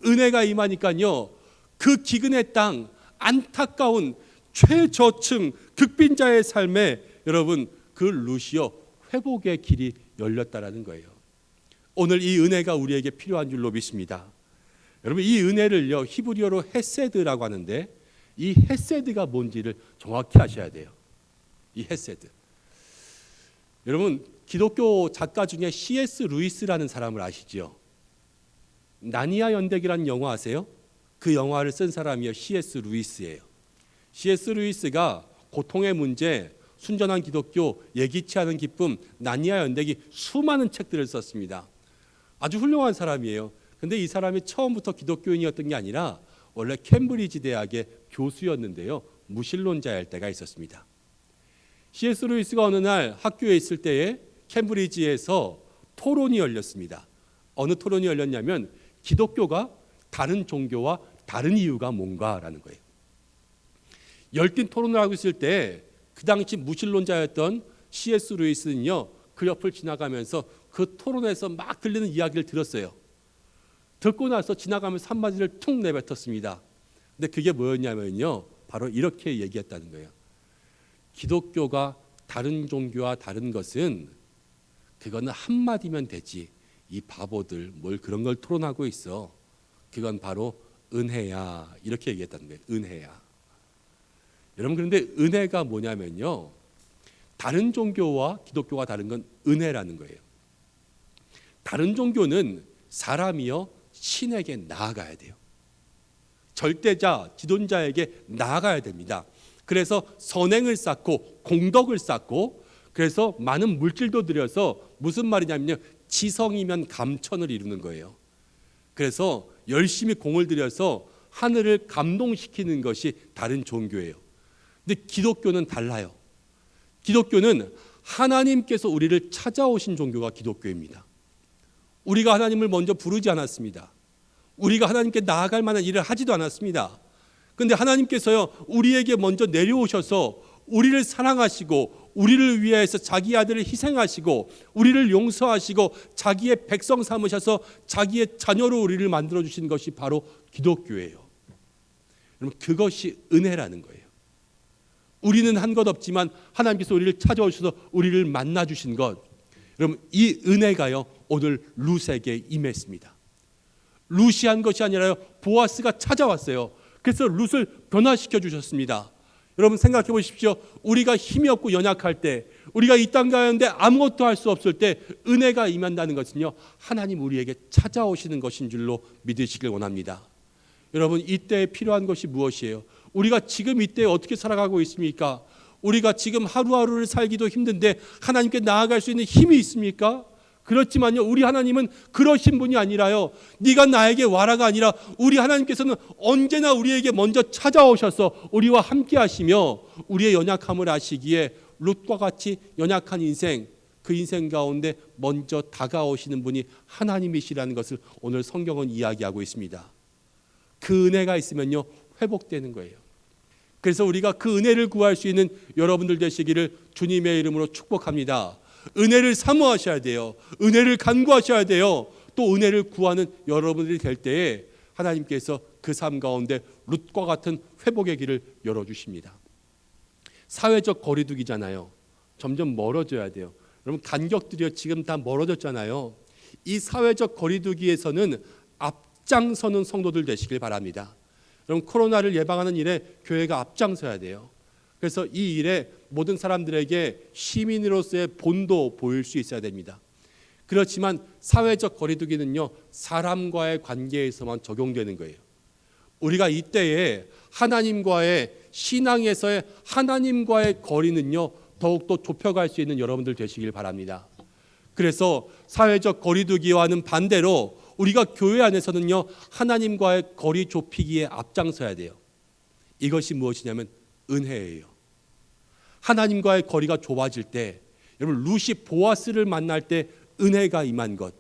은혜가 임하니까요 그 기근의 땅 안타까운 최저층 극빈자의 삶에 여러분 그 룻이요 회복의 길이 열렸다라는 거예요. 오늘 이 은혜가 우리에게 필요한 줄로 믿습니다. 여러분 이 은혜를요 히브리어로 헤세드라고 하는데 이 헤세드가 뭔지를 정확히 아셔야 돼요. 이 헤세드. 여러분 기독교 작가 중에 C.S. 루이스라는 사람을 아시죠? 나니아 연대기라는 영화 아세요? 그 영화를 쓴 사람이요 C.S. 루이스예요. C.S. 루이스가 고통의 문제, 순전한 기독교, 예기치 않은 기쁨, 나니아 연대기 수많은 책들을 썼습니다. 아주 훌륭한 사람이에요. 근데 이 사람이 처음부터 기독교인이었던 게 아니라 원래 캠브리지 대학의 교수였는데요. 무신론자일 때가 있었습니다. C.S. 루이스가 어느 날 학교에 있을 때에 캠브리지에서 토론이 열렸습니다. 어느 토론이 열렸냐면 기독교가 다른 종교와 다른 이유가 뭔가라는 거예요. 열띤 토론을 하고 있을 때 그 당시 무신론자였던 C.S. 루이스는요 그 옆을 지나가면서 그 토론에서 막 들리는 이야기를 들었어요. 듣고 나서 지나가면서 한마디를 툭 내뱉었습니다. 근데 그게 뭐였냐면요 바로 이렇게 얘기했다는 거예요. 기독교가 다른 종교와 다른 것은 그거는 한마디면 되지. 이 바보들 뭘 그런 걸 토론하고 있어. 그건 바로 은혜야. 이렇게 얘기했다는 거예요. 은혜야. 여러분 그런데 은혜가 뭐냐면요. 다른 종교와 기독교가 다른 건 은혜라는 거예요. 다른 종교는 사람이요 신에게 나아가야 돼요. 절대자, 지존자에게 나아가야 됩니다. 그래서 선행을 쌓고 공덕을 쌓고 그래서 많은 물질도 들여서 무슨 말이냐면요. 지성이면 감천을 이루는 거예요. 그래서 열심히 공을 들여서 하늘을 감동시키는 것이 다른 종교예요. 근데 기독교는 달라요. 기독교는 하나님께서 우리를 찾아오신 종교가 기독교입니다. 우리가 하나님을 먼저 부르지 않았습니다. 우리가 하나님께 나아갈 만한 일을 하지도 않았습니다. 그런데 하나님께서요, 우리에게 먼저 내려오셔서 우리를 사랑하시고 우리를 위해서 자기 아들을 희생하시고 우리를 용서하시고 자기의 백성 삼으셔서 자기의 자녀로 우리를 만들어 주신 것이 바로 기독교예요. 여러분, 그것이 은혜라는 거예요. 우리는 한 것 없지만 하나님께서 우리를 찾아오셔서 우리를 만나 주신 것, 여러분, 이 은혜가요 오늘 룻에게 임했습니다. 룻이 한 것이 아니라요, 보아스가 찾아왔어요. 그래서 룻을 변화시켜 주셨습니다. 여러분, 생각해 보십시오. 우리가 힘이 없고 연약할 때, 우리가 이 땅 가운데 아무것도 할 수 없을 때 은혜가 임한다는 것은요, 하나님 우리에게 찾아오시는 것인 줄로 믿으시길 원합니다. 여러분, 이때에 필요한 것이 무엇이에요? 우리가 지금 이때에 어떻게 살아가고 있습니까? 우리가 지금 하루하루를 살기도 힘든데 하나님께 나아갈 수 있는 힘이 있습니까? 그렇지만요, 우리 하나님은 그러신 분이 아니라요, 네가 나에게 와라가 아니라 우리 하나님께서는 언제나 우리에게 먼저 찾아오셔서 우리와 함께 하시며 우리의 연약함을 아시기에 룻과 같이 연약한 인생, 그 인생 가운데 먼저 다가오시는 분이 하나님이시라는 것을 오늘 성경은 이야기하고 있습니다. 그 은혜가 있으면요, 회복되는 거예요. 그래서 우리가 그 은혜를 구할 수 있는 여러분들 되시기를 주님의 이름으로 축복합니다. 은혜를 사모하셔야 돼요. 은혜를 간구하셔야 돼요. 또 은혜를 구하는 여러분들이 될 때에 하나님께서 그 삶 가운데 룻과 같은 회복의 길을 열어주십니다. 사회적 거리두기잖아요. 점점 멀어져야 돼요. 여러분, 간격들이 지금 다 멀어졌잖아요. 이 사회적 거리두기에서는 앞장서는 성도들 되시길 바랍니다. 여러분, 코로나를 예방하는 일에 교회가 앞장서야 돼요. 그래서 이 일에 모든 사람들에게 시민으로서의 본도 보일 수 있어야 됩니다. 그렇지만 사회적 거리두기는요, 사람과의 관계에서만 적용되는 거예요. 우리가 이때에 하나님과의 신앙에서의 하나님과의 거리는요, 더욱더 좁혀갈 수 있는 여러분들 되시길 바랍니다. 그래서 사회적 거리두기와는 반대로 우리가 교회 안에서는요, 하나님과의 거리 좁히기에 앞장서야 돼요. 이것이 무엇이냐면 은혜예요. 하나님과의 거리가 좁아질 때, 여러분, 룻이 보아스를 만날 때 은혜가 임한 것.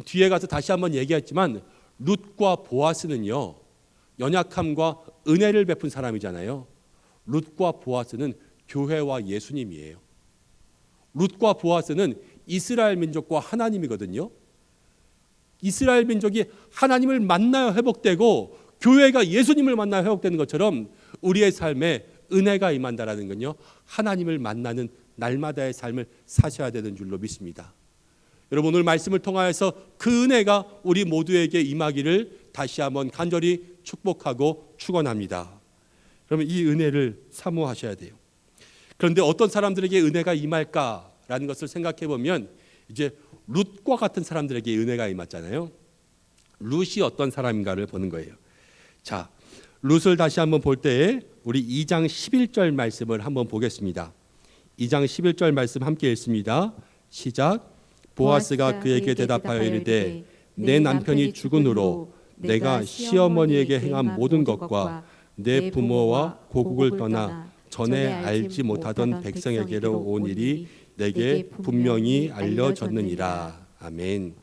뒤에 가서 다시 한번 얘기했지만 룻과 보아스는요, 연약함과 은혜를 베푼 사람이잖아요. 룻과 보아스는 교회와 예수님이에요. 룻과 보아스는 이스라엘 민족과 하나님이거든요. 이스라엘 민족이 하나님을 만나야 회복되고 교회가 예수님을 만나야 회복되는 것처럼 우리의 삶에 은혜가 임한다라는 건요, 하나님을 만나는 날마다의 삶을 사셔야 되는 줄로 믿습니다. 여러분, 오늘 말씀을 통하여서 그 은혜가 우리 모두에게 임하기를 다시 한번 간절히 축복하고 축원합니다. 그러면 이 은혜를 사모하셔야 돼요. 그런데 어떤 사람들에게 은혜가 임할까라는 것을 생각해 보면 이제 룻과 같은 사람들에게 은혜가 임했잖아요. 룻이 어떤 사람인가를 보는 거예요. 자, 룻을 다시 한번 볼 때에 우리 2장 11절 말씀을 한번 보겠습니다. 2장 11절 말씀 함께 읽습니다. 시작. 보아스가 그에게 대답하여 이르되 내 남편이 죽은 후로 내가 시어머니에게 행한 모든 것과 내 부모와 고국을 떠나 전에 알지 못하던 백성에게로 온 일이 내게 분명히 알려졌느니라. 아멘.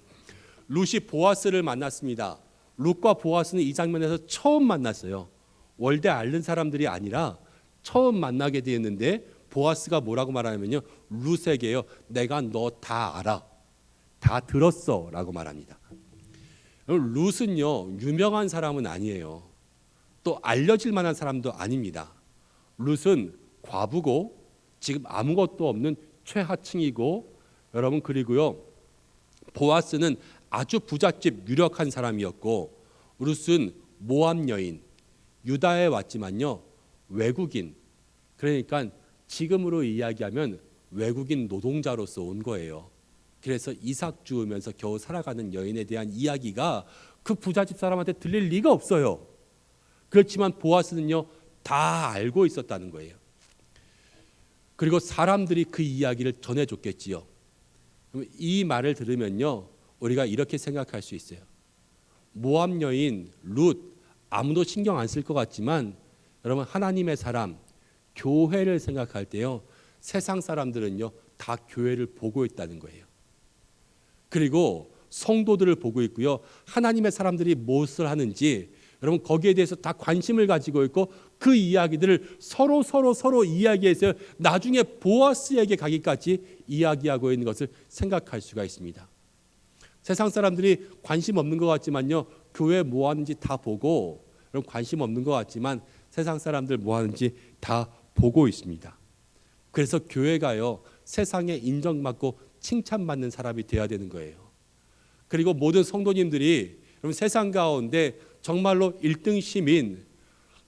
룻이 보아스를 만났습니다. 룻과 보아스는 이 장면에서 처음 만났어요. 월대 앓는 사람들이 아니라 처음 만나게 되었는데 보아스가 뭐라고 말하냐면요, 룻에게요, 내가 너 다 알아, 다 들었어 라고 말합니다. 룻은요, 유명한 사람은 아니에요. 또 알려질 만한 사람도 아닙니다. 룻은 과부고 지금 아무것도 없는 최하층이고, 여러분, 그리고요, 보아스는 아주 부잣집 유력한 사람이었고, 룻은 모압 여인, 유다에 왔지만요, 외국인, 그러니까 지금으로 이야기하면 외국인 노동자로서 온 거예요. 그래서 이삭 주우면서 겨우 살아가는 여인에 대한 이야기가 그 부잣집 사람한테 들릴 리가 없어요. 그렇지만 보아스는요, 다 알고 있었다는 거예요. 그리고 사람들이 그 이야기를 전해줬겠지요. 이 말을 들으면요, 우리가 이렇게 생각할 수 있어요. 모압 여인 룻, 아무도 신경 안 쓸 것 같지만 여러분, 하나님의 사람, 교회를 생각할 때요, 세상 사람들은요 다 교회를 보고 있다는 거예요. 그리고 성도들을 보고 있고요. 하나님의 사람들이 무엇을 하는지 여러분 거기에 대해서 다 관심을 가지고 있고 그 이야기들을 서로 이야기해서 나중에 보아스에게 가기까지 이야기하고 있는 것을 생각할 수가 있습니다. 세상 사람들이 관심 없는 것 같지만요. 교회 뭐 하는지 다 보고 여러분 관심 없는 것 같지만 세상 사람들 뭐 하는지 다 보고 있습니다. 그래서 교회가요. 세상에 인정받고 칭찬받는 사람이 되어야 되는 거예요. 그리고 모든 성도님들이 여러분 세상 가운데 정말로 1등 시민,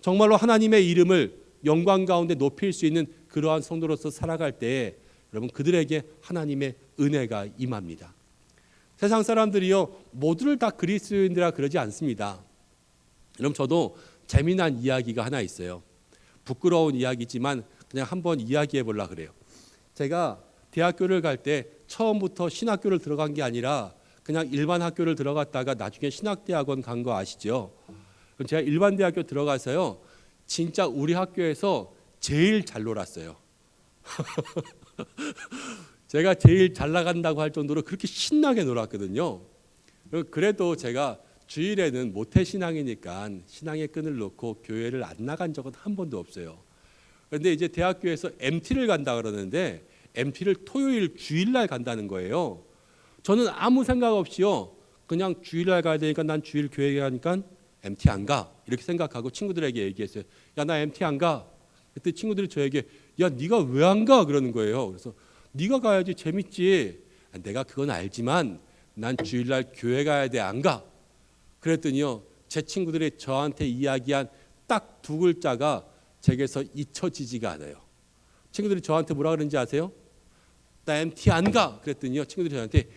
정말로 하나님의 이름을 영광 가운데 높일 수 있는 그러한 성도로서 살아갈 때에 여러분 그들에게 하나님의 은혜가 임합니다. 세상 사람들이요 모두를 다 그리스도인이라 그러지 않습니다. 여러분 저도 재미난 이야기가 하나 있어요. 부끄러운 이야기지만 그냥 한번 이야기해 보려고 그래요. 제가 대학교를 갈 때 처음부터 신학교를 들어간 게 아니라 그냥 일반 학교를 들어갔다가 나중에 신학대학원 간 거 아시죠? 제가 일반 대학교 들어가서요 진짜 우리 학교에서 제일 잘 놀았어요. 제가 제일 잘 나간다고 할 정도로 그렇게 신나게 놀았거든요. 그래도 제가 주일에는 모태신앙이니까 신앙의 끈을 놓고 교회를 안 나간 적은 한 번도 없어요. 그런데 이제 대학교에서 MT를 간다 그러는데 MT를 토요일 주일날 간다는 거예요. 저는 아무 생각 없이요 그냥 주일날 가야 되니까 난 주일 교회 가니까 MT 안 가 이렇게 생각하고 친구들에게 얘기했어요. 야 나 MT 안 가. 그때 친구들이 저에게 야 네가 왜 안 가 그러는 거예요. 그래서 네가 가야지 재밌지. 내가 그건 알지만 난 주일날 교회 가야 돼 안 가. 그랬더니요 제 친구들이 저한테 이야기한 딱 두 글자가 제게서 잊혀지지가 않아요. 친구들이 저한테 뭐라 그러는지 아세요? 나 MT 안 가. 그랬더니요 친구들이 저한테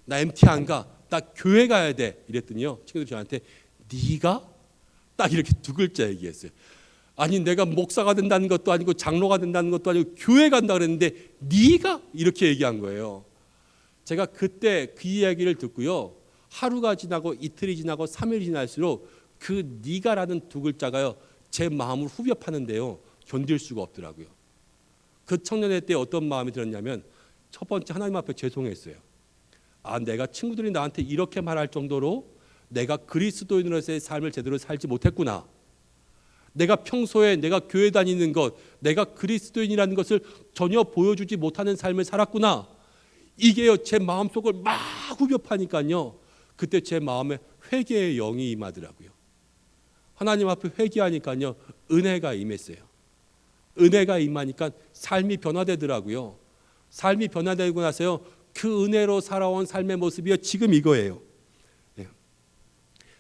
나 MT 안 가. 나 교회 가야 돼. 이랬더니요 친구들이 저한테 네가? 딱 이렇게 두 글자 얘기했어요. 아니 내가 목사가 된다는 것도 아니고 장로가 된다는 것도 아니고 교회 간다 그랬는데 네가? 이렇게 얘기한 거예요. 제가 그때 그 이야기를 듣고요 하루가 지나고 이틀이 지나고 3일이 지날수록 그 네가라는 두 글자가요 제 마음을 후벼 파는데요 견딜 수가 없더라고요. 그 청년회 때 어떤 마음이 들었냐면 첫 번째 하나님 앞에 죄송했어요. 내가 친구들이 나한테 이렇게 말할 정도로 내가 그리스도인으로서의 삶을 제대로 살지 못했구나. 내가 평소에 내가 교회 다니는 것, 내가 그리스도인이라는 것을 전혀 보여주지 못하는 삶을 살았구나. 이게요 제 마음속을 막 후벼 파니까요 그때 제 마음에 회개의 영이 임하더라고요. 하나님 앞에 회개하니까요 은혜가 임했어요. 은혜가 임하니까 삶이 변화되더라고요. 삶이 변화되고 나서요 그 은혜로 살아온 삶의 모습이요 지금 이거예요.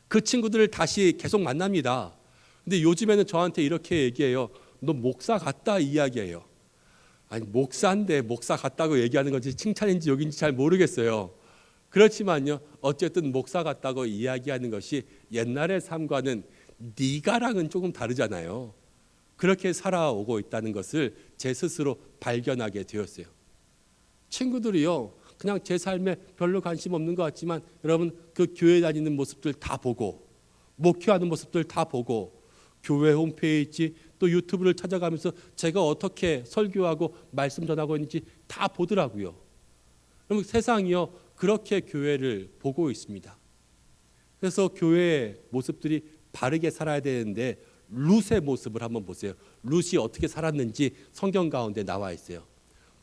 그 친구들을 다시 계속 만납니다. 근데 요즘에는 저한테 이렇게 얘기해요. 너 목사 같다 이야기해요. 아니 목사인데 목사 같다고 얘기하는 건지 칭찬인지 욕인지 잘 모르겠어요. 그렇지만요 어쨌든 목사 같다고 이야기하는 것이 옛날의 삶과는 네가랑은 조금 다르잖아요. 그렇게 살아오고 있다는 것을 제 스스로 발견하게 되었어요. 친구들이요 그냥 제 삶에 별로 관심 없는 것 같지만 여러분 그 교회 다니는 모습들 다 보고 목회하는 모습들 다 보고 교회 홈페이지 또 유튜브를 찾아가면서 제가 어떻게 설교하고 말씀 전하고 있는지 다 보더라고요. 그럼 세상이요 그렇게 교회를 보고 있습니다. 그래서 교회의 모습들이 바르게 살아야 되는데 룻의 모습을 한번 보세요. 룻이 어떻게 살았는지 성경 가운데 나와 있어요.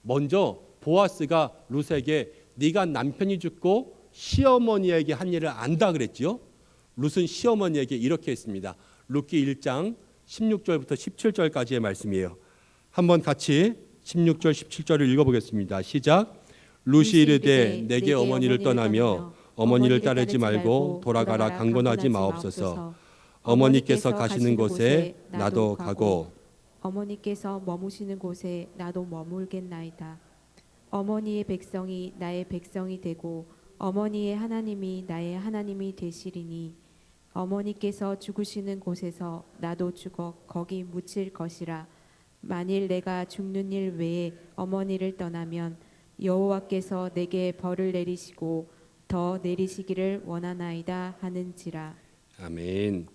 먼저 보아스가 룻에게 네가 남편이 죽고 시어머니에게 한 일을 안다 그랬지요. 룻은 시어머니에게 이렇게 했습니다. 룻기 1장 16절부터 17절까지의 말씀이에요. 한번 같이 16절 17절을 읽어보겠습니다. 시작. 룻이 이르되 내게 어머니를 떠나며 어머니를 따르지 말고 돌아가라 강권하지 마옵소서. 어머니께서 가시는 곳에 나도 가고 어머니께서 머무시는 곳에 나도 머물겠나이다. 어머니의 백성이 나의 백성이 되고 어머니의 하나님이 나의 하나님이 되시리니 어머니께서 죽으시는 곳에서 나도 죽어 거기 묻힐 것이라. 만일 내가 죽는 일 외에 어머니를 떠나면 여호와께서 내게 벌을 내리시고 더 내리시기를 원하나이다 하는지라. 아멘.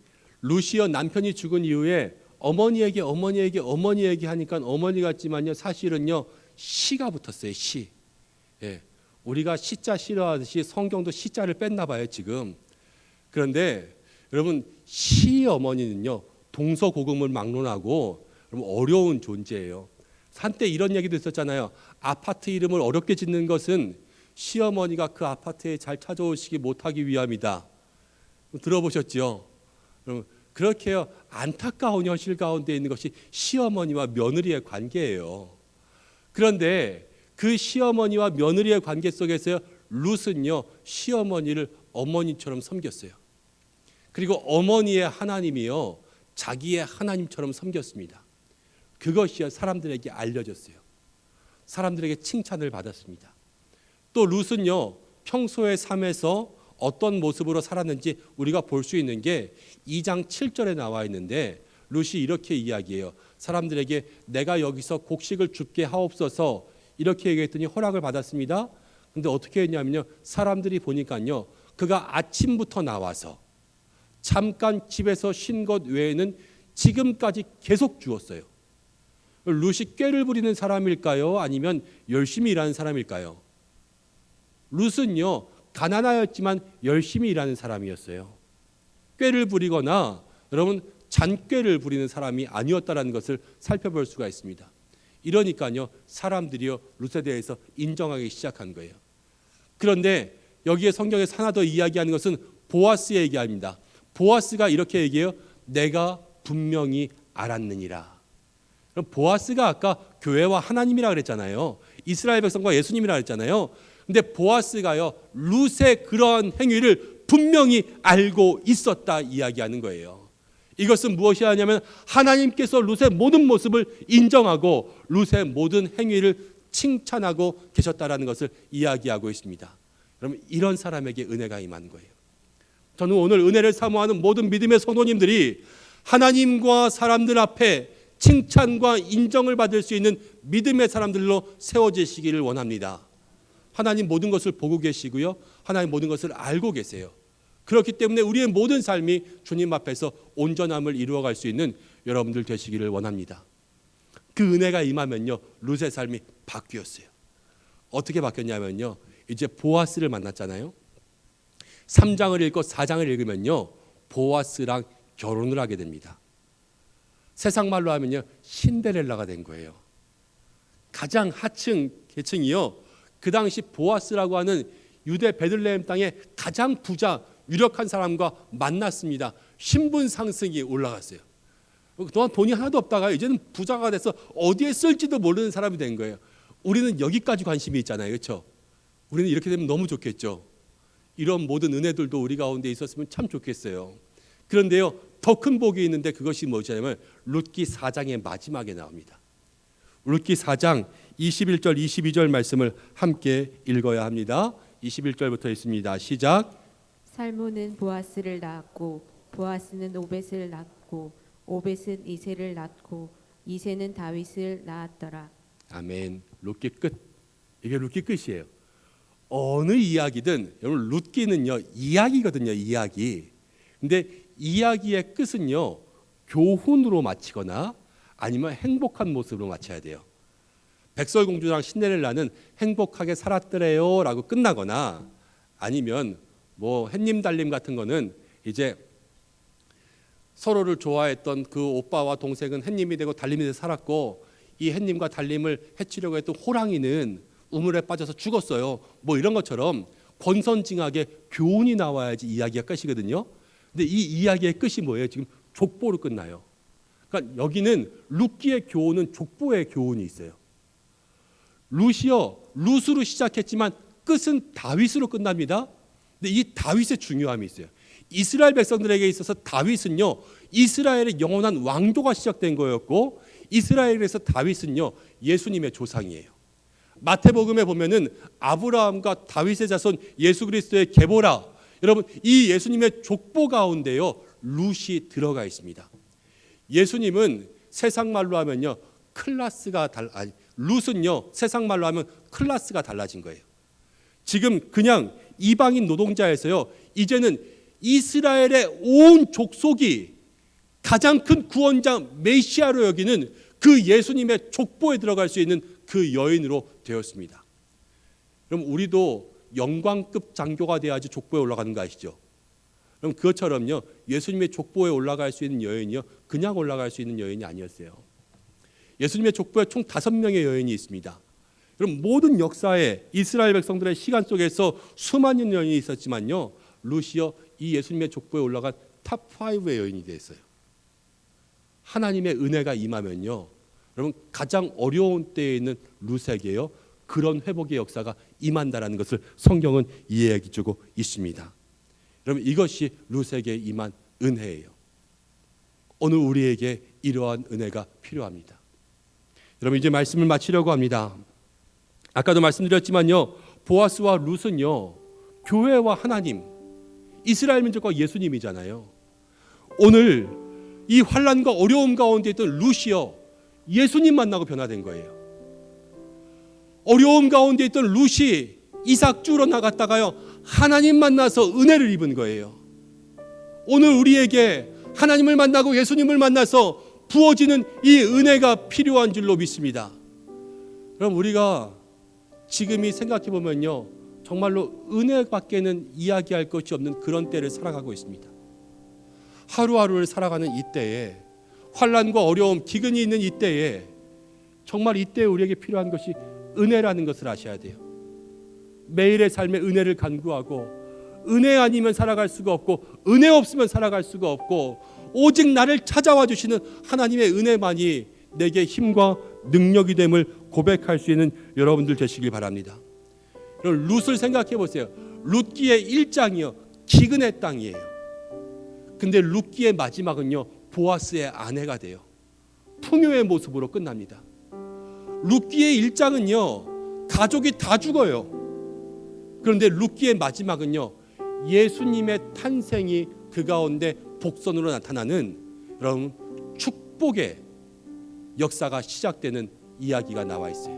룻이요 남편이 죽은 이후에 어머니에게 하니까 어머니 같지만요 사실은요 시가 붙었어요. 시. 예. 우리가 시자 싫어하듯이 성경도 시자를 뺐나 봐요, 지금. 그런데 여러분, 시어머니는요, 동서고금을 막론하고 여러분 어려운 존재예요. 한때 이런 얘기도 있었잖아요. 아파트 이름을 어렵게 짓는 것은 시어머니가 그 아파트에 잘 찾아오시기 못하기 위함이다. 들어보셨죠? 그렇게 안타까운 현실 가운데 있는 것이 시어머니와 며느리의 관계예요. 그런데 그 시어머니와 며느리의 관계 속에서 룻은요, 시어머니를 어머니처럼 섬겼어요. 그리고 어머니의 하나님이요, 자기의 하나님처럼 섬겼습니다. 그것이 사람들에게 알려졌어요. 사람들에게 칭찬을 받았습니다. 또 룻은요, 평소의 삶에서 어떤 모습으로 살았는지 우리가 볼 수 있는 게 2장 7절에 나와 있는데, 룻이 이렇게 이야기해요. 사람들에게 내가 여기서 곡식을 줍게 하옵소서 이렇게 얘기했더니 허락을 받았습니다. 근데 어떻게 했냐면요, 사람들이 보니까요, 그가 아침부터 나와서 잠깐 집에서 쉰 것 외에는 지금까지 계속 주었어요. 룻이 꾀를 부리는 사람일까요? 아니면 열심히 일하는 사람일까요? 룻은요, 가난하였지만 열심히 일하는 사람이었어요. 꾀를 부리거나 여러분 잔꾀를 부리는 사람이 아니었다라는 것을 살펴볼 수가 있습니다. 이러니까요, 사람들이요, 룻에 대해서 인정하기 시작한 거예요. 그런데 여기에 성경에서 하나 더 이야기하는 것은 보아스 얘기합니다. 보아스가 이렇게 얘기해요. 내가 분명히 알았느니라. 그럼 보아스가 아까 교회와 하나님이라 그랬잖아요. 이스라엘 백성과 예수님이라 그랬잖아요. 근데 보아스가요, 룻의 그러한 행위를 분명히 알고 있었다 이야기하는 거예요. 이것은 무엇이 하냐면 하나님께서 룻의 모든 모습을 인정하고 룻의 모든 행위를 칭찬하고 계셨다라는 것을 이야기하고 있습니다. 여러분, 이런 사람에게 은혜가 임하는 거예요. 저는 오늘 은혜를 사모하는 모든 믿음의 성도님들이 하나님과 사람들 앞에 칭찬과 인정을 받을 수 있는 믿음의 사람들로 세워지시기를 원합니다. 하나님 모든 것을 보고 계시고요, 하나님 모든 것을 알고 계세요. 그렇기 때문에 우리의 모든 삶이 주님 앞에서 온전함을 이루어갈 수 있는 여러분들 되시기를 원합니다. 그 은혜가 임하면요, 룻의 삶이 바뀌었어요. 어떻게 바뀌었냐면요, 이제 보아스를 만났잖아요. 3장을 읽고 4장을 읽으면요, 보아스랑 결혼을 하게 됩니다. 세상 말로 하면요, 신데렐라가 된 거예요. 가장 하층 계층이요, 그 당시 보아스라고 하는 유대 베들레헴 땅의 가장 부자 유력한 사람과 만났습니다. 신분 상승이 올라갔어요. 그동안 돈이 하나도 없다가 이제는 부자가 돼서 어디에 쓸지도 모르는 사람이 된 거예요. 우리는 여기까지 관심이 있잖아요, 그렇죠? 우리는 이렇게 되면 너무 좋겠죠. 이런 모든 은혜들도 우리 가운데 있었으면 참 좋겠어요. 그런데요, 더 큰 복이 있는데 그것이 뭐냐면 룻기 4장의 마지막에 나옵니다. 룻기 4장 21절 22절 말씀을 함께 읽어야 합니다. 21절부터 있습니다. 시작. 살몬은 보아스를 낳았고 보아스는 오벳을 낳고 오벳은 이새를 낳고 이새는 다윗을 낳았더라. 아멘. 룻기 끝. 이게 룻기 끝이에요. 어느 이야기든 여러분 룻기는요, 이야기거든요, 이야기. 근데 이야기의 끝은요, 교훈으로 마치거나 아니면 행복한 모습으로 마쳐야 돼요. 백설공주랑 신데렐라는 행복하게 살았더래요라고 끝나거나 아니면 뭐 햇님 달님 같은 거는 이제 서로를 좋아했던 그 오빠와 동생은 햇님이 되고 달님이 돼서 살았고 이 햇님과 달님을 해치려고 했던 호랑이는 우물에 빠져서 죽었어요. 뭐 이런 것처럼 권선징악의 교훈이 나와야지 이야기가 끝이거든요. 근데 이 이야기의 끝이 뭐예요? 지금 족보로 끝나요. 그러니까 여기는 룻기의 교훈은 족보의 교훈이 있어요. 룻이요, 룻으로 시작했지만 끝은 다윗으로 끝납니다. 근데 이 다윗의 중요함이 있어요. 이스라엘 백성들에게 있어서 다윗은요, 이스라엘의 영원한 왕조가 시작된 거였고 이스라엘에서 다윗은요, 예수님의 조상이에요. 마태복음에 보면은 아브라함과 다윗의 자손 예수 그리스도의 계보라. 여러분, 이 예수님의 족보 가운데요, 룻이 들어가 있습니다. 예수님은 세상 말로 하면요, 룻은요, 세상 말로 하면 클래스가 달라진 거예요. 지금 그냥 이방인 노동자에서요, 이제는 이스라엘의 온 족속이 가장 큰 구원자 메시아로 여기는 그 예수님의 족보에 들어갈 수 있는 그 여인으로 되었습니다. 그럼 우리도 영광급 장교가 돼야지 족보에 올라가는 거 아시죠? 그럼 그것처럼요, 예수님의 족보에 올라갈 수 있는 여인이요, 그냥 올라갈 수 있는 여인이 아니었어요. 예수님의 족보에 총 5명의 여인이 있습니다. 그럼 모든 역사에 이스라엘 백성들의 시간 속에서 수많은 여인이 있었지만요, 루시요, 이 예수님의 족보에 올라간 탑 5의 여인이 됐어요. 하나님의 은혜가 임하면요, 여러분 가장 어려운 때에 있는 루세게요, 그런 회복의 역사가 임한다라는 것을 성경은 이해해 주고 있습니다. 여러분 이것이 루세게에 임한 은혜예요. 오늘 우리에게 이러한 은혜가 필요합니다. 여러분 이제 말씀을 마치려고 합니다. 아까도 말씀드렸지만요, 보아스와 룻은요, 교회와 하나님, 이스라엘 민족과 예수님이잖아요. 오늘 이 환난과 어려움 가운데 있던 룻이요, 예수님 만나고 변화된 거예요. 어려움 가운데 있던 룻이 이삭 주러 나갔다가요, 하나님 만나서 은혜를 입은 거예요. 오늘 우리에게 하나님을 만나고 예수님을 만나서 부어지는 이 은혜가 필요한 줄로 믿습니다. 그럼 우리가 지금이 생각해 보면요, 정말로 은혜밖에는 이야기할 것이 없는 그런 때를 살아가고 있습니다. 하루하루를 살아가는 이때에, 환난과 어려움, 기근이 있는 이때에, 정말 이때에 우리에게 필요한 것이 은혜라는 것을 아셔야 돼요. 매일의 삶에 은혜를 간구하고, 은혜 아니면 살아갈 수가 없고, 은혜 없으면 살아갈 수가 없고, 오직 나를 찾아와 주시는 하나님의 은혜만이 내게 힘과 능력이 됨을 고백할 수 있는 여러분들 되시길 바랍니다. 그럼 룻을 생각해 보세요. 룻기의 1장이요, 기근의 땅이에요. 근데 룻기의 마지막은요, 보아스의 아내가 돼요. 풍요의 모습으로 끝납니다. 룻기의 1장은요, 가족이 다 죽어요. 그런데 룻기의 마지막은요, 예수님의 탄생이 그 가운데 복선으로 나타나는 여러분 축복의 역사가 시작되는 이야기가 나와 있어요.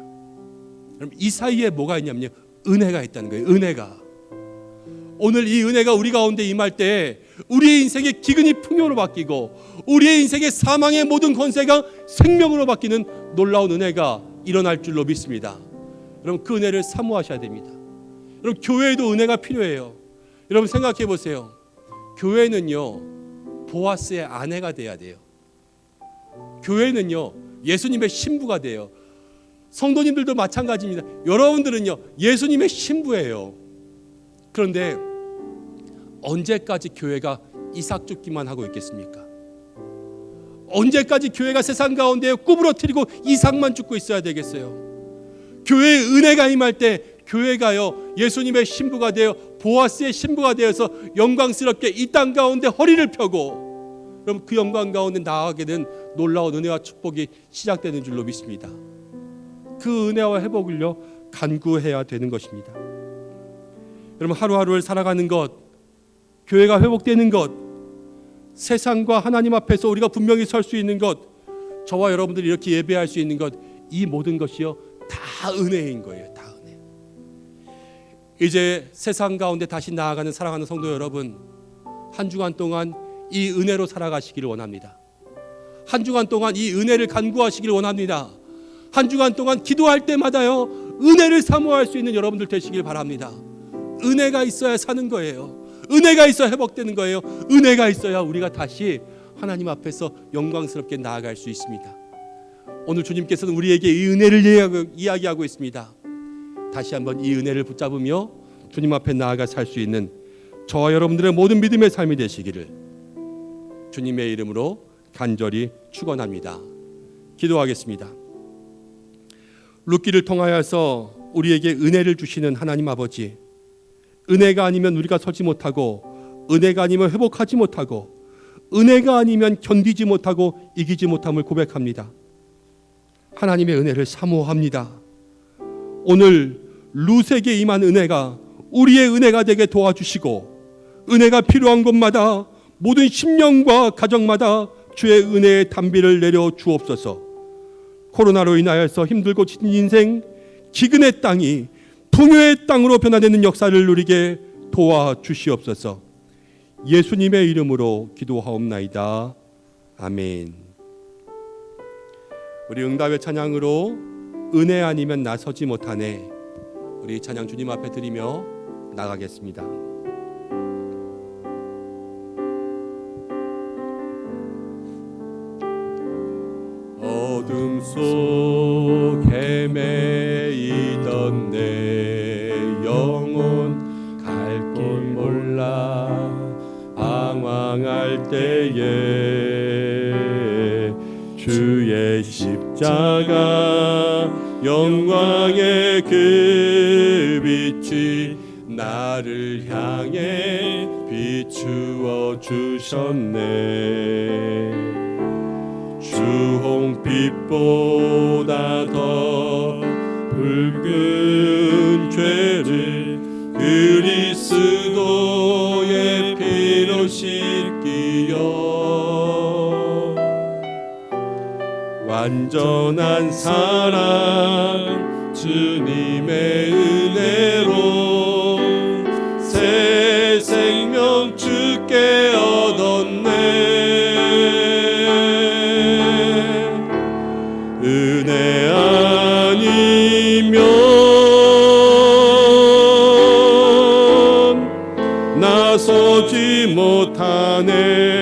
그럼 이 사이에 뭐가 있냐면요, 은혜가 있다는 거예요. 은혜가. 오늘 이 은혜가 우리 가운데 임할 때 우리의 인생의 기근이 풍요로 바뀌고, 우리의 인생의 사망의 모든 권세가 생명으로 바뀌는 놀라운 은혜가 일어날 줄로 믿습니다. 여러분 그 은혜를 사모하셔야 됩니다. 여러분 교회에도 은혜가 필요해요. 여러분 생각해 보세요. 교회는요, 보아스의 아내가 돼야 돼요. 교회는요, 예수님의 신부가 돼요. 성도님들도 마찬가지입니다. 여러분들은요, 예수님의 신부예요. 그런데 언제까지 교회가 이삭 줍기만 하고 있겠습니까? 언제까지 교회가 세상 가운데 구부러뜨리고 이삭만 줍고 있어야 되겠어요? 교회의 은혜가 임할 때 교회가요, 예수님의 신부가 되어, 보아스의 신부가 되어서 영광스럽게 이 땅 가운데 허리를 펴고, 그럼 그 영광 가운데 나아가게 된 놀라운 은혜와 축복이 시작되는 줄로 믿습니다. 그 은혜와 회복을요, 간구해야 되는 것입니다. 여러분 하루하루를 살아가는 것, 교회가 회복되는 것, 세상과 하나님 앞에서 우리가 분명히 설 수 있는 것, 저와 여러분들이 이렇게 예배할 수 있는 것, 이 모든 것이요 다 은혜인 거예요. 다 은혜. 이제 세상 가운데 다시 나아가는 사랑하는 성도 여러분, 한 주간 동안 이 은혜로 살아가시기를 원합니다. 한 주간 동안 이 은혜를 간구하시기를 원합니다. 한 주간 동안 기도할 때마다요, 은혜를 사모할 수 있는 여러분들 되시길 바랍니다. 은혜가 있어야 사는 거예요. 은혜가 있어야 회복되는 거예요. 은혜가 있어야 우리가 다시 하나님 앞에서 영광스럽게 나아갈 수 있습니다. 오늘 주님께서는 우리에게 이 은혜를 이야기하고 있습니다. 다시 한번 이 은혜를 붙잡으며 주님 앞에 나아가 살 수 있는 저와 여러분들의 모든 믿음의 삶이 되시기를 주님의 이름으로 간절히 축원합니다. 기도하겠습니다. 룻기를 통하여서 우리에게 은혜를 주시는 하나님 아버지, 은혜가 아니면 우리가 서지 못하고, 은혜가 아니면 회복하지 못하고, 은혜가 아니면 견디지 못하고 이기지 못함을 고백합니다. 하나님의 은혜를 사모합니다. 오늘 룻에게 임한 은혜가 우리의 은혜가 되게 도와주시고, 은혜가 필요한 곳마다 모든 심령과 가정마다 주의 은혜의 단비를 내려 주옵소서. 코로나로 인하여서 힘들고 지친 인생, 기근의 땅이 풍요의 땅으로 변화되는 역사를 누리게 도와주시옵소서. 예수님의 이름으로 기도하옵나이다. 아멘. 우리 응답의 찬양으로 은혜 아니면 나서지 못하네. 우리 찬양 주님 앞에 드리며 나가겠습니다. 어둠 속 헤매이던 내 영혼 갈 길 몰라 방황할 때에 주의 십자가 영광의 그 빛이 나를 향해 비추어 주셨네. 주홍빛보다 더 붉은 죄를 그리스도의 피로 씻기어 완전한 사랑 주님의 은혜로 새 생명 주께 얻었네. 은혜 아니면 나서지 못하네.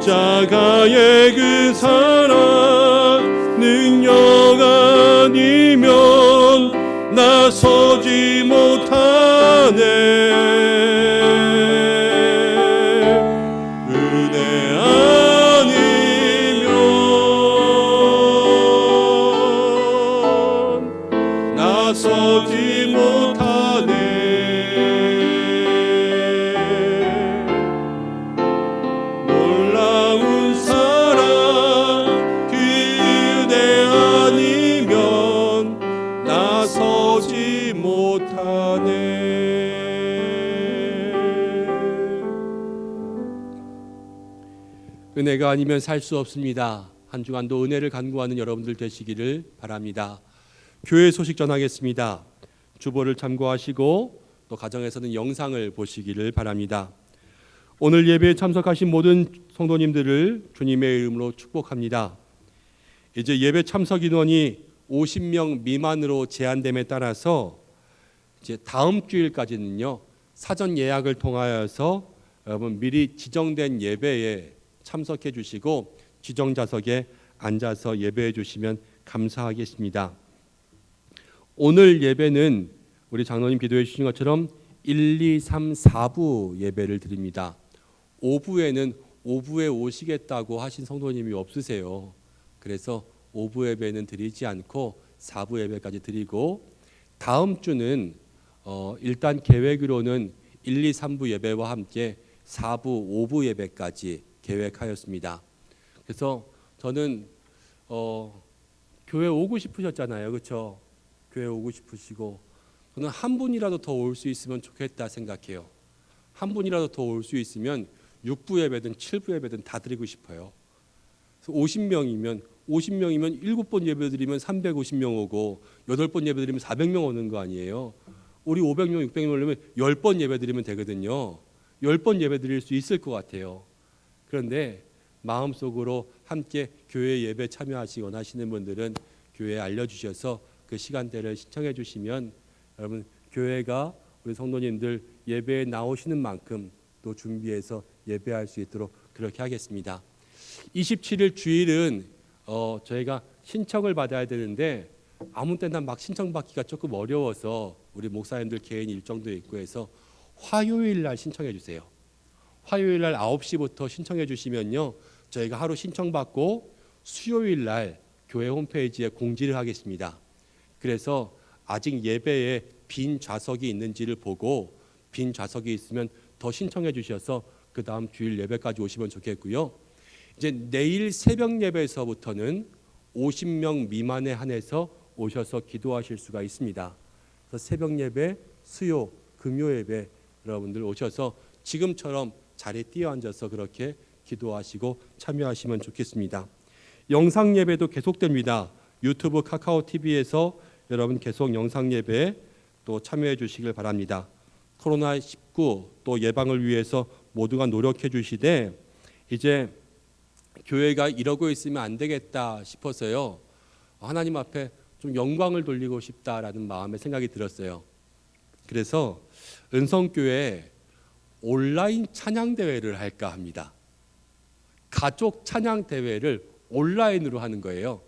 십자가의 그 사랑 능력 아니면 나서지 못하네. 나서지 못하네. 놀라운 사랑 그 은혜 아니면 나서지 못하네. 은혜가 아니면 살 수 없습니다. 한 주간도 은혜를 간구하는 여러분들 되시기를 바랍니다. 교회 소식 전하겠습니다. 주보를 참고하시고 또 가정에서는 영상을 보시기를 바랍니다. 오늘 예배에 참석하신 모든 성도님들을 주님의 이름으로 축복합니다. 이제 예배 참석 인원이 50명 미만으로 제한됨에 따라서 이제 다음 주일까지는요, 사전 예약을 통하여서 여러분 미리 지정된 예배에 참석해 주시고 지정 좌석에 앉아서 예배해 주시면 감사하겠습니다. 오늘 예배는 우리 장로님 기도해 주신 것처럼 1, 2, 3, 4부 예배를 드립니다. 오부에는 오부에 오시겠다고 하신 성도님이 없으세요. 그래서 오부 예배는 드리지 않고 4부 예배까지 드리고, 다음 주는 일단 계획으로는 1, 2, 3부 예배와 함께 4부, 5부 예배까지 계획하였습니다. 그래서 저는 교회 오고 싶으셨잖아요, 그렇죠? 교회 오고 싶으시고, 저는 한 분이라도 더 올 수 있으면 좋겠다 생각해요. 한 분이라도 더 올 수 있으면 6부 예배든 7부 예배든 다 드리고 싶어요. 그래서 50명이면 7번 예배 드리면 350명 오고 8번 예배 드리면 400명 오는 거 아니에요. 우리 500명, 600명 오려면 10번 예배 드리면 되거든요. 10번 예배 드릴 수 있을 것 같아요. 그런데 마음속으로 함께 교회 예배 참여하시기 원하시는 분들은 교회에 알려주셔서 그 시간대를 신청해 주시면 여러분 교회가 우리 성도님들 예배에 나오시는 만큼 또 준비해서 예배할 수 있도록 그렇게 하겠습니다. 27일 주일은 저희가 신청을 받아야 되는데 아무 때나 막 신청받기가 조금 어려워서 우리 목사님들 개인 일정도 있고 해서 화요일 날 신청해 주세요. 화요일 날 9시부터 신청해 주시면요, 저희가 하루 신청받고 수요일 날 교회 홈페이지에 공지를 하겠습니다. 그래서 아직 예배에 빈 좌석이 있는지를 보고 빈 좌석이 있으면 더 신청해 주셔서 그 다음 주일 예배까지 오시면 좋겠고요. 이제 내일 새벽 예배에서부터는 50명 미만에 한해서 오셔서 기도하실 수가 있습니다. 그래서 새벽 예배, 수요, 금요 예배 여러분들 오셔서 지금처럼 자리에 뛰어앉아서 그렇게 기도하시고 참여하시면 좋겠습니다. 영상 예배도 계속됩니다. 유튜브, 카카오 TV에서 여러분 계속 영상 예배 또 참여해 주시길 바랍니다. 코로나19 또 예방을 위해서 모두가 노력해 주시되 이제 교회가 이러고 있으면 안 되겠다 싶어서요. 하나님 앞에 좀 영광을 돌리고 싶다라는 마음의 생각이 들었어요. 그래서 은성교회에 온라인 찬양 대회를 할까 합니다. 가족 찬양 대회를 온라인으로 하는 거예요.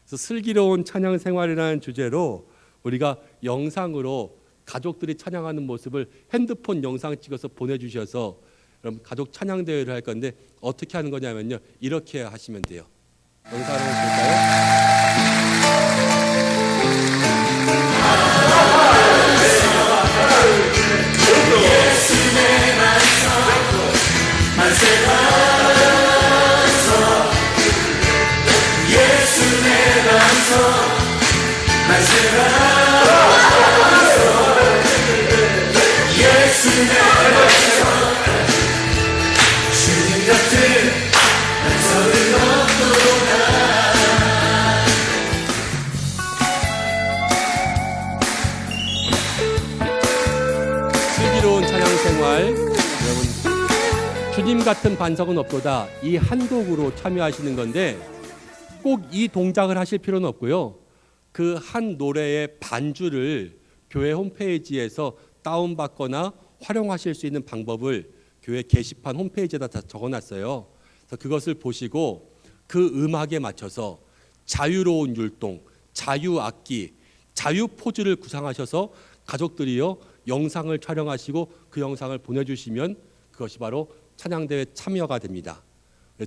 그래서 슬기로운 찬양 생활이라는 주제로 우리가 영상으로 가족들이 찬양하는 모습을 핸드폰 영상 찍어서 보내주셔서 여러분 가족 찬양 대회를 할 건데 어떻게 하는 거냐면요, 이렇게 하시면 돼요. 영상을 볼까요? 슬기로운 찬양 생활, 여러분 주님 같은 반석은 없도다, 이 한 곡으로 참여하시는 건데 꼭 이 동작을 하실 필요는 없고요. 그 한 노래의 반주를 교회 홈페이지에서 다운받거나 활용하실 수 있는 방법을 교회 게시판 홈페이지에다 다 적어놨어요. 그래서 그것을 보시고 그 음악에 맞춰서 자유로운 율동, 자유악기, 자유포즈를 구상하셔서 가족들이요 영상을 촬영하시고 그 영상을 보내주시면 그것이 바로 찬양대회 참여가 됩니다.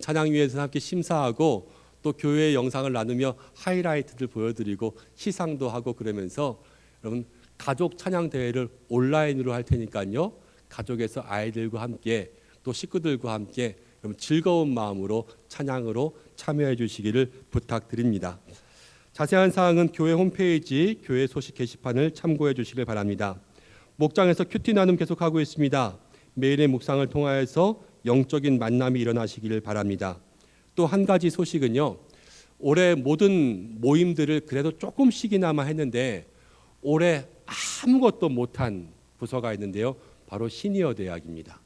찬양위에서 함께 심사하고 또 교회의 영상을 나누며 하이라이트들 보여드리고 시상도 하고 그러면서 여러분 가족 찬양대회를 온라인으로 할 테니까요, 가족에서 아이들과 함께 또 식구들과 함께 여러분 즐거운 마음으로 찬양으로 참여해 주시기를 부탁드립니다. 자세한 사항은 교회 홈페이지 교회 소식 게시판을 참고해 주시길 바랍니다. 목장에서 큐티 나눔 계속하고 있습니다. 매일의 묵상을 통하여서 영적인 만남이 일어나시기를 바랍니다. 또 한 가지 소식은요, 올해 모든 모임들을 그래도 조금씩이나마 했는데 올해 아무것도 못한 부서가 있는데요, 바로 시니어 대학입니다.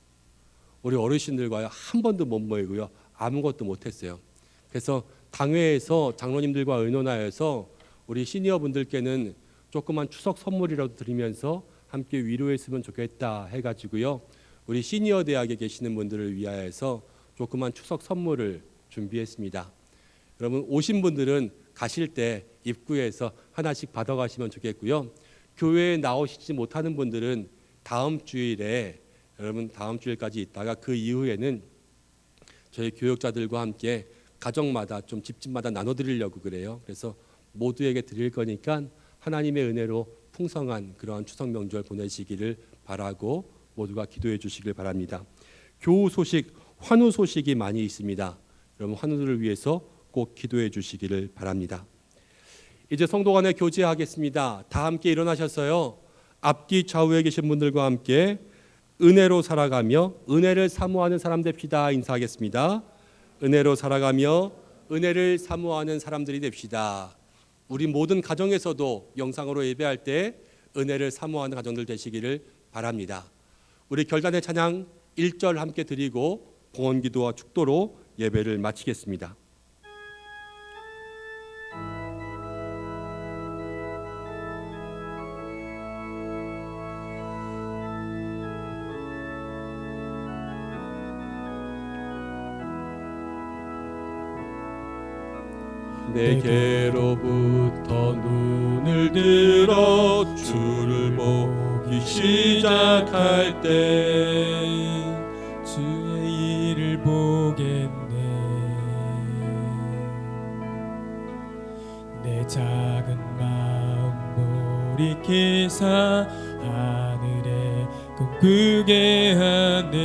우리 어르신들과요 한 번도 못 모이고요 아무것도 못했어요. 그래서 당회에서 장로님들과 의논하여서 우리 시니어 분들께는 조그만 추석 선물이라도 드리면서 함께 위로했으면 좋겠다 해가지고요, 우리 시니어 대학에 계시는 분들을 위하여서 조그만 추석 선물을 준비했습니다. 여러분 오신 분들은 가실 때 입구에서 하나씩 받아가시면 좋겠고요. 교회에 나오시지 못하는 분들은 다음 주일에 여러분 다음 주일까지 있다가 그 이후에는 저희 교육자들과 함께 가정마다 좀 집집마다 나눠드리려고 그래요. 그래서 모두에게 드릴 거니까 하나님의 은혜로 풍성한 그러한 추석 명절 보내시기를 바라고 모두가 기도해 주시길 바랍니다. 교우 소식, 환우 소식이 많이 있습니다. 여러분 환우들을 위해서 꼭 기도해 주시기를 바랍니다. 이제 성도 간에 교제하겠습니다. 다 함께 일어나셔서요, 앞뒤 좌우에 계신 분들과 함께 은혜로 살아가며 은혜를 사모하는 사람 됩시다 인사하겠습니다. 은혜로 살아가며 은혜를 사모하는 사람들이 됩시다. 우리 모든 가정에서도 영상으로 예배할 때 은혜를 사모하는 가정들 되시기를 바랍니다. 우리 결단의 찬양 1절 함께 드리고 봉헌기도와 축도로 예배를 마치겠습니다. 내게로부터 눈을 들어 주를 보기 시작할 때 주의 일을 보겠네. 내 작은 마음 돌이키사 하늘에 꿈꾸게 하네.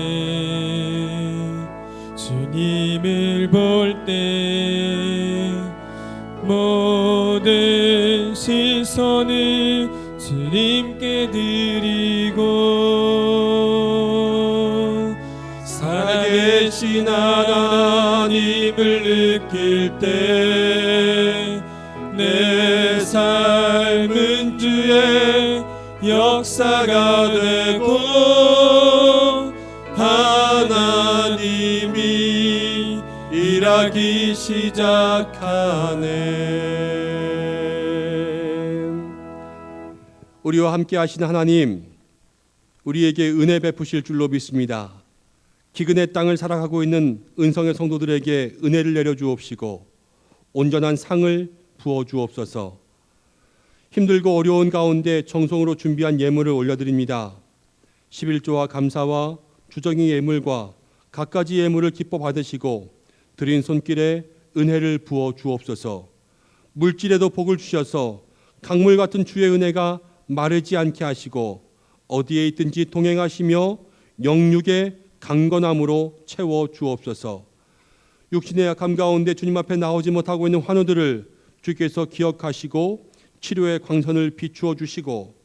주님을 볼 때 모든 시선을 주님께 드리고 살아계신 하나님을 느낄 때 내 삶은 주의 역사가 되고 하나님이 일하게 나기 시작하네. 우리와 함께 하신 하나님, 우리에게 은혜 베푸실 줄로 믿습니다. 기근의 땅을 살아가고 있는 은성의 성도들에게 은혜를 내려주옵시고 온전한 상을 부어주옵소서. 힘들고 어려운 가운데 정성으로 준비한 예물을 올려드립니다. 11조와 감사와 주정의 예물과 갖가지 예물을 기뻐 받으시고 드린 손길에 은혜를 부어 주옵소서. 물질에도 복을 주셔서 강물 같은 주의 은혜가 마르지 않게 하시고 어디에 있든지 동행하시며 영육의 강건함으로 채워 주옵소서. 육신의 약함 가운데 주님 앞에 나오지 못하고 있는 환우들을 주께서 기억하시고 치료의 광선을 비추어 주시고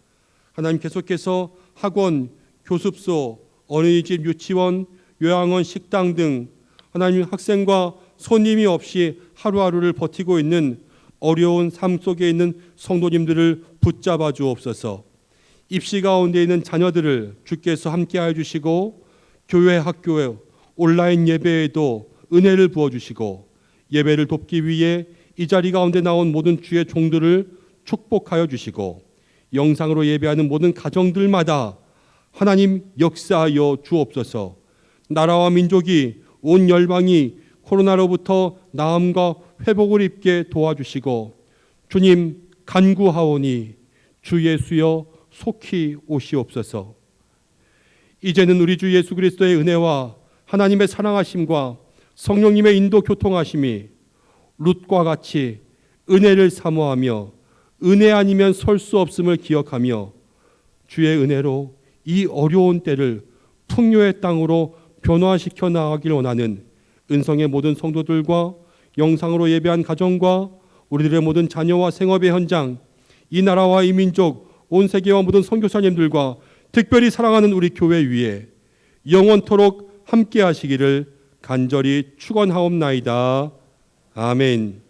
하나님 계속해서 학원, 교습소, 어린이집, 유치원, 요양원, 식당 등 하나님 학생과 손님이 없이 하루하루를 버티고 있는 어려운 삶 속에 있는 성도님들을 붙잡아 주옵소서. 입시 가운데 있는 자녀들을 주께서 함께하여 주시고 교회, 학교에 온라인 예배에도 은혜를 부어주시고 예배를 돕기 위해 이 자리 가운데 나온 모든 주의 종들을 축복하여 주시고 영상으로 예배하는 모든 가정들마다 하나님 역사하여 주옵소서. 나라와 민족이 온 열방이 코로나로부터 나음과 회복을 입게 도와주시고 주님 간구하오니 주 예수여 속히 오시옵소서. 이제는 우리 주 예수 그리스도의 은혜와 하나님의 사랑하심과 성령님의 인도 교통하심이 룻과 같이 은혜를 사모하며 은혜 아니면 설 수 없음을 기억하며 주의 은혜로 이 어려운 때를 풍요의 땅으로 변화시켜 나가길 원하는 은성의 모든 성도들과 영상으로 예배한 가정과 우리들의 모든 자녀와 생업의 현장, 이 나라와 이 민족, 온 세계와 모든 선교사님들과 특별히 사랑하는 우리 교회 위에 영원토록 함께 하시기를 간절히 축원하옵나이다. 아멘.